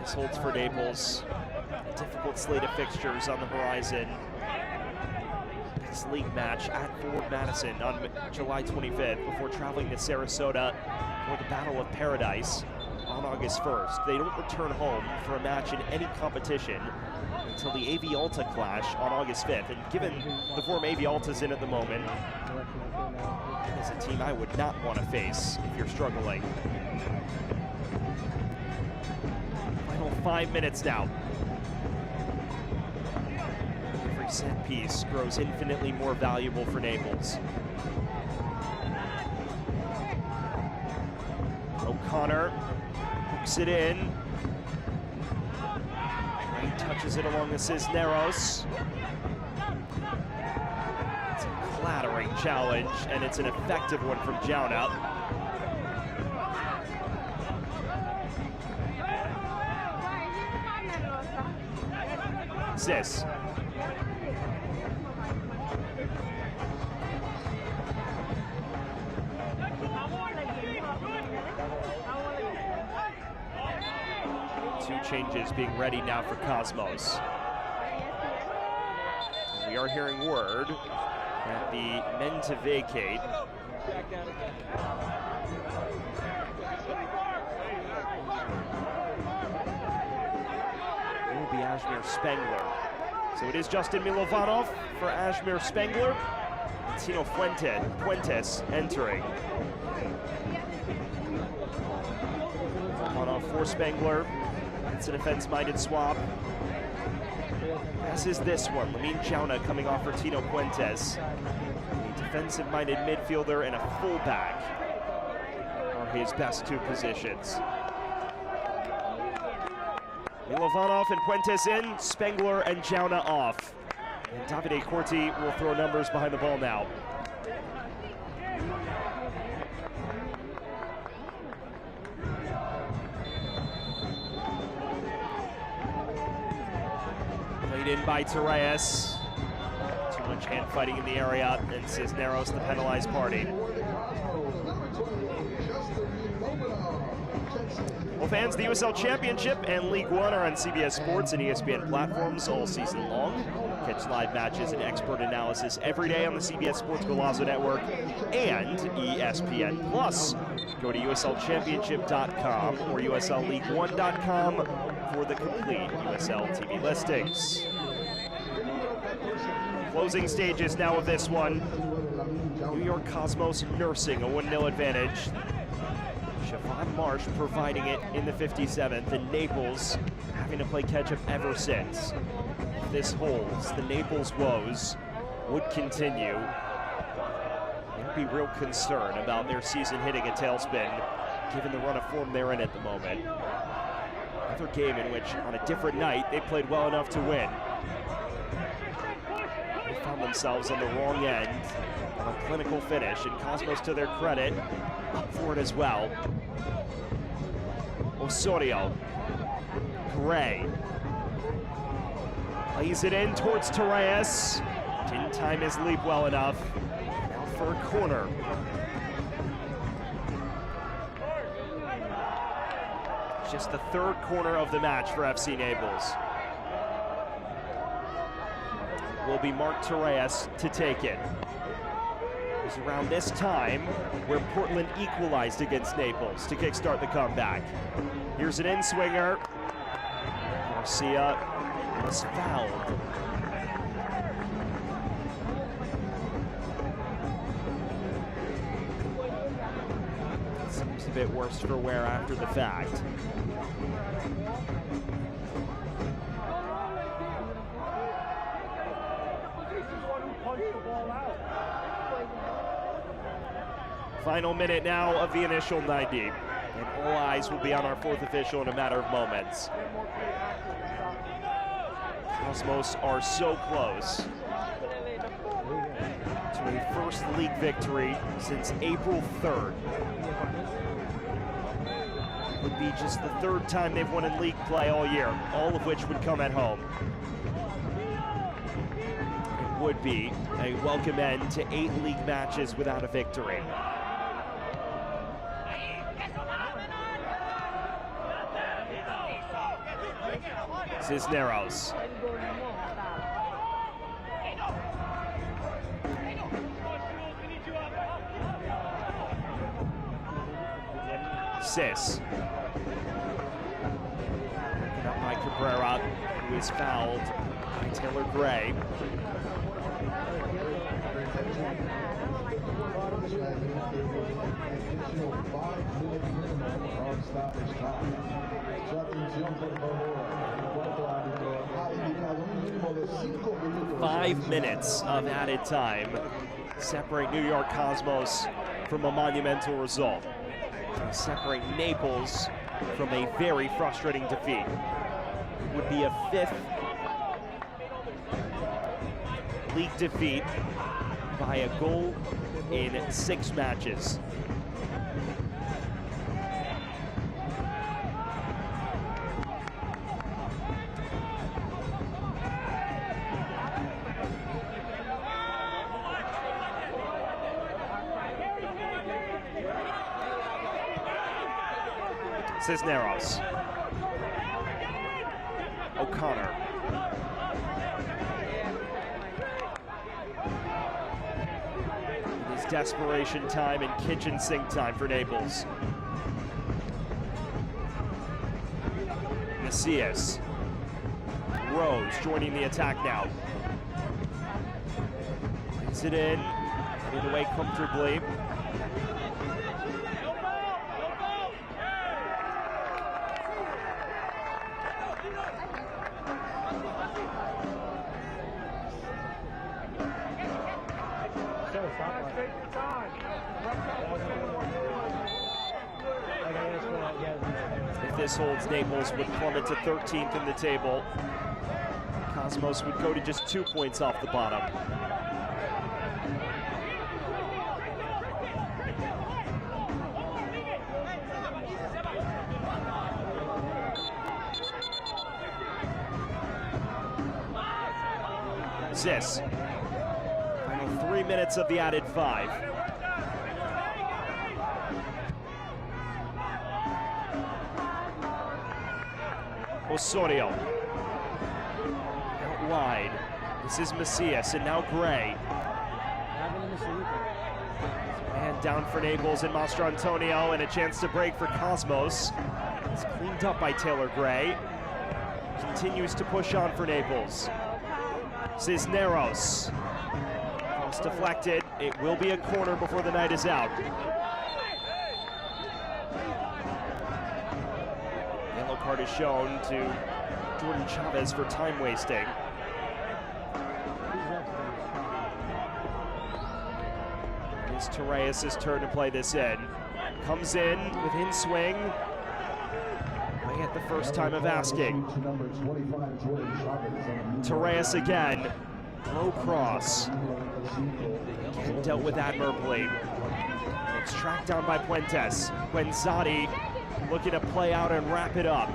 This holds for Naples. A difficult slate of fixtures on the horizon. Next league match at Ford Madison on July 25th before traveling to Sarasota for the Battle of Paradise on August 1st. They don't return home for a match in any competition until the AV Alta clash on August 5th. And given the form AV Alta's in at the moment, it's a team I would not want to face if you're struggling. Final 5 minutes now. Every set piece grows infinitely more valuable for Naples. O'Connor hooks it in. He touches it along the Cisneros. It's a clattering challenge, and it's an effective one from Jauna. Sis. Two changes being ready now for Cosmos. We are hearing word that the men to vacate will be Ashmir Spengler. So it is Justin Milovanov for Ashmir Spengler. Tino Fuentes entering. Milovanov for Spengler. It's a defense-minded swap. As is this one. Lamine Jauna coming off for Tino Fuentes. A defensive-minded midfielder and a fullback are his best two positions. Milovanov and Fuentes in, Spengler and Jauna off. And Davide Corti will throw numbers behind the ball now. Played in by Torres. Too much hand fighting in the area, and Cisneros the penalized party. Well, fans, the USL Championship and League One are on CBS Sports and ESPN platforms all season long. Catch live matches and expert analysis every day on the CBS Sports Golazo Network and ESPN Plus. Go to USLChampionship.com or USLLeague1.com for the complete USL TV listings. Closing stages now of this one. New York Cosmos nursing a 1-0 advantage. Siobhan Marsh providing it in the 57th, and Naples having to play catch-up ever since. If this holds, the Naples woes would continue. There'd be real concern about their season hitting a tailspin, given the run of form they're in at the moment. Another game in which, on a different night, they played well enough to win. They found themselves on the wrong end of a clinical finish, and Cosmos, to their credit, up for it as well. Osorio, Gray, plays it in towards Torres. Didn't time his leap well enough. Now for a corner. Just the third corner of the match for FC Naples. Will be Mark Torres to take it. It was around this time where Portland equalized against Naples to kickstart the comeback. Here's an in-swinger. Garcia was fouled. Seems a bit worse for wear after the fact. Final minute now of the initial 90, and all eyes will be on our fourth official in a matter of moments. Cosmos are so close to a first league victory since April 3rd. It would be just the third time they've won in league play all year, all of which would come at home. It would be a welcome end to 8 league matches without a victory. Cisneros. Cis. Broken up by Cabrera, who is fouled by Taylor Gray. Five minutes of added time separate New York Cosmos from a monumental result. Separate Naples from a very frustrating defeat. It would be a 5th league defeat by a goal in 6 matches. Cisneros. O'Connor. It is desperation time and kitchen sink time for Naples. Macias. Rose joining the attack now. Brings it in, headed away comfortably. If this holds, Naples would plummet to 13th in the table. Cosmos would go to just 2 points off the bottom. Cis. Final 3 minutes of the added 5. Osorio. Out wide. This is Macias, and now Gray. Man down for Naples and Mastrantonio, and a chance to break for Cosmos. It's cleaned up by Taylor Gray. Continues to push on for Naples. Cisneros. It's deflected. It will be a corner before the night is out. Yellow card is shown to Jordan Chavez for time wasting. It's Torres' turn to play this in. Comes in with in swing. Way at the first time of asking. Torres again. Low cross. Again, dealt with admirably. It's tracked down by Puentes. Guenzati looking to play out and wrap it up.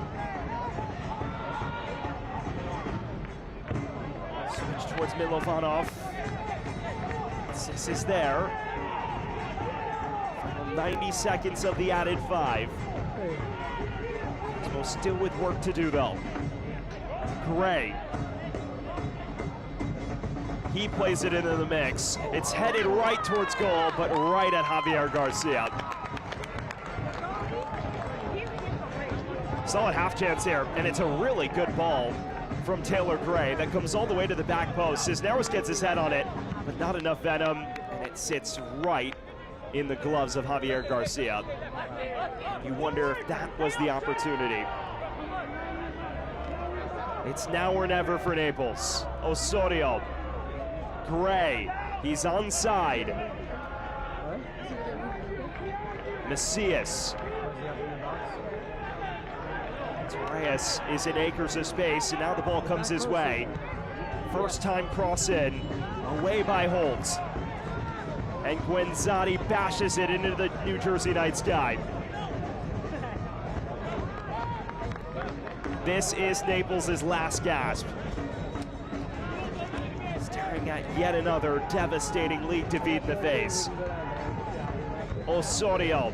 Switch towards Milovanov. This is there. Final 90 seconds of the added 5. So still with work to do though. Gray. He plays it into the mix. It's headed right towards goal, but right at Javier Garcia. Solid half chance here, and it's a really good ball from Taylor Gray that comes all the way to the back post. Cisneros gets his head on it, but not enough venom, and it sits right in the gloves of Javier Garcia. You wonder if that was the opportunity. It's now or never for Naples. Osorio. Gray, he's onside. Macias. Torres is in acres of space, and now the ball comes his way. First time cross in, away by Holt. And Guenzati bashes it into the New Jersey night sky. This is Naples' last gasp. Staring at yet another devastating league defeat in the face. Osorio.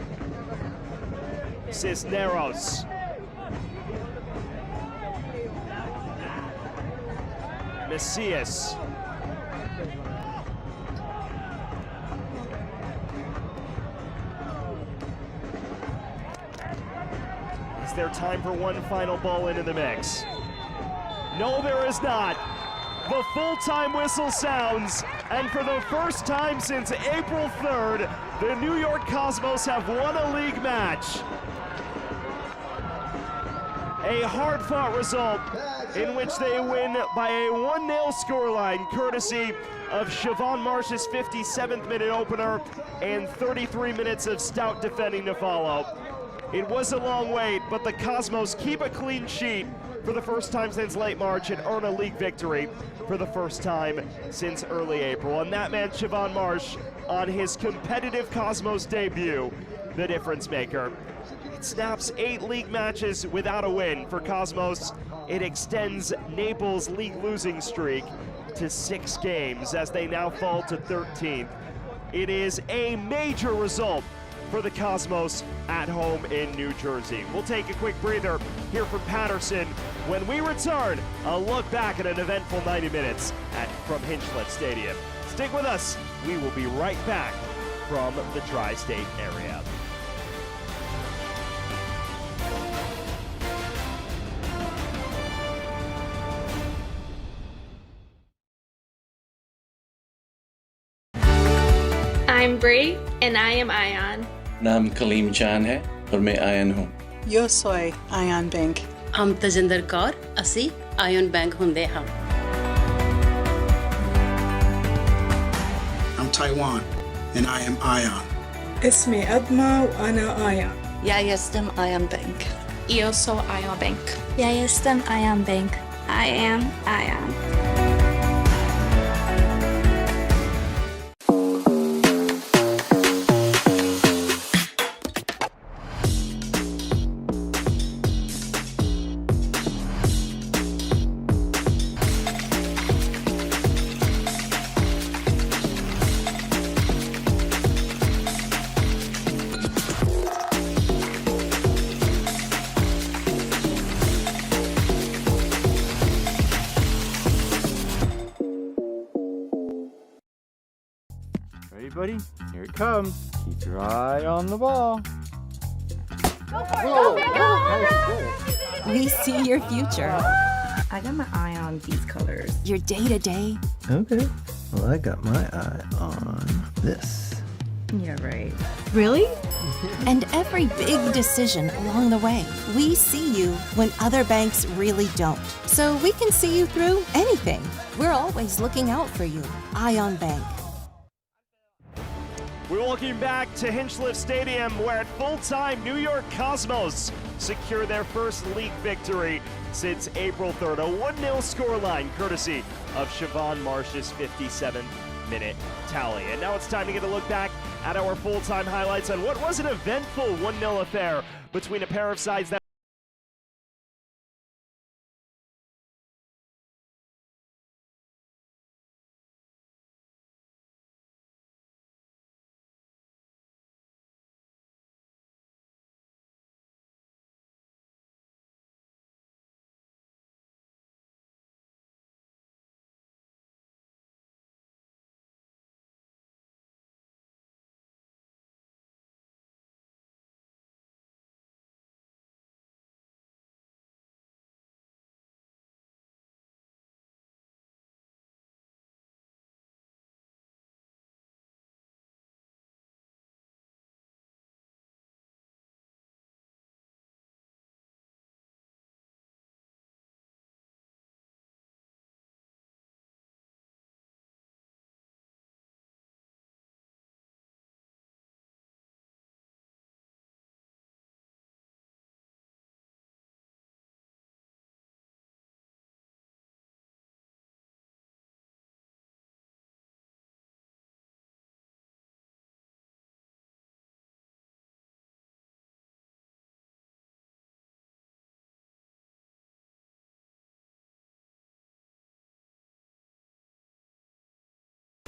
Cisneros. Macias. Is there time for one final ball into the mix? No, there is not. The full-time whistle sounds, and for the first time since April 3rd, the New York Cosmos have won a league match. A hard-fought result in which they win by a 1-0 scoreline, courtesy of Siobhan Marsh's 57th minute opener and 33 minutes of stout defending to follow. It was a long wait, but the Cosmos keep a clean sheet for the first time since late March and earn a league victory for the first time since early April. And that man, Siobhan Marsh, on his competitive Cosmos debut, the difference maker. It snaps 8 league matches without a win for Cosmos. It extends Naples' league losing streak to 6 games as they now fall to 13th. It is a major result for the Cosmos at home in New Jersey. We'll take a quick breather here from Patterson. When we return, a look back at an eventful 90 minutes from Hinchliffe Stadium. Stick with us. We will be right back from the tri-state area. I'm Bree, and I am Ion. नाम कलीम चान है और मैं ion हूँ. Yo soy Ion Bank. हम तजिंदर कौर असी ion bank हुंदे हम. I'm Taiwan and I am Ion. اسمي أدمى وأنا آيان. Ja jestem Ion Bank. Yo soy Ion Bank. Ja jestem Ion Bank. I am Ion. Ready, buddy? Here it comes. Keep your eye on the ball. We see your future. I got my eye on these colors. Your day-to-day. Okay. Well, I got my eye on this. Yeah, right. Really? And every big decision along the way, we see you when other banks really don't. So we can see you through anything. We're always looking out for you. Ion Bank. We welcome you back to Hinchliffe Stadium, where at full-time New York Cosmos secure their first league victory since April 3rd. A 1-0 scoreline courtesy of Siobhan Marsh's 57th-minute tally. And now it's time to get a look back at our full-time highlights on what was an eventful 1-0 affair between a pair of sides that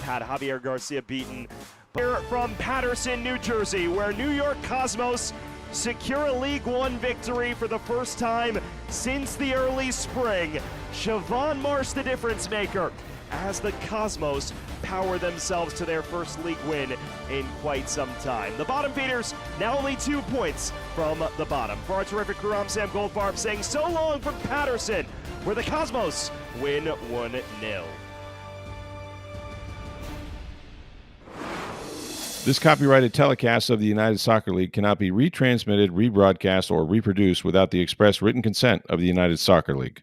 had Javier Garcia beaten. Here from Paterson, New Jersey, where New York Cosmos secure a League One victory for the first time since the early spring. Siobhan Marsh, the difference maker, as the Cosmos power themselves to their first league win in quite some time. The bottom feeders now only 2 points from the bottom. For our terrific crew, I'm Sam Goldfarb saying so long from Paterson, where the Cosmos win 1-0. This copyrighted telecast of the United Soccer League cannot be retransmitted, rebroadcast, or reproduced without the express written consent of the United Soccer League.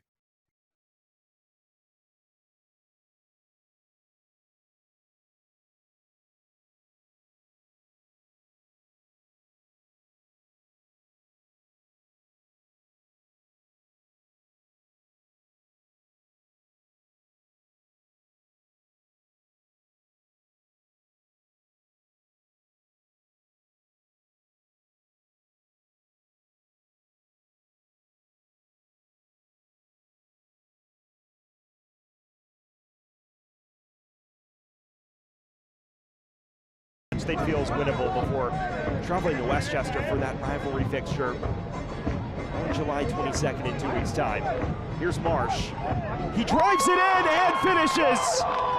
They feel is winnable before traveling to Westchester for that rivalry fixture on July 22nd in 2 weeks' time. Here's Marsh. He drives it in and finishes!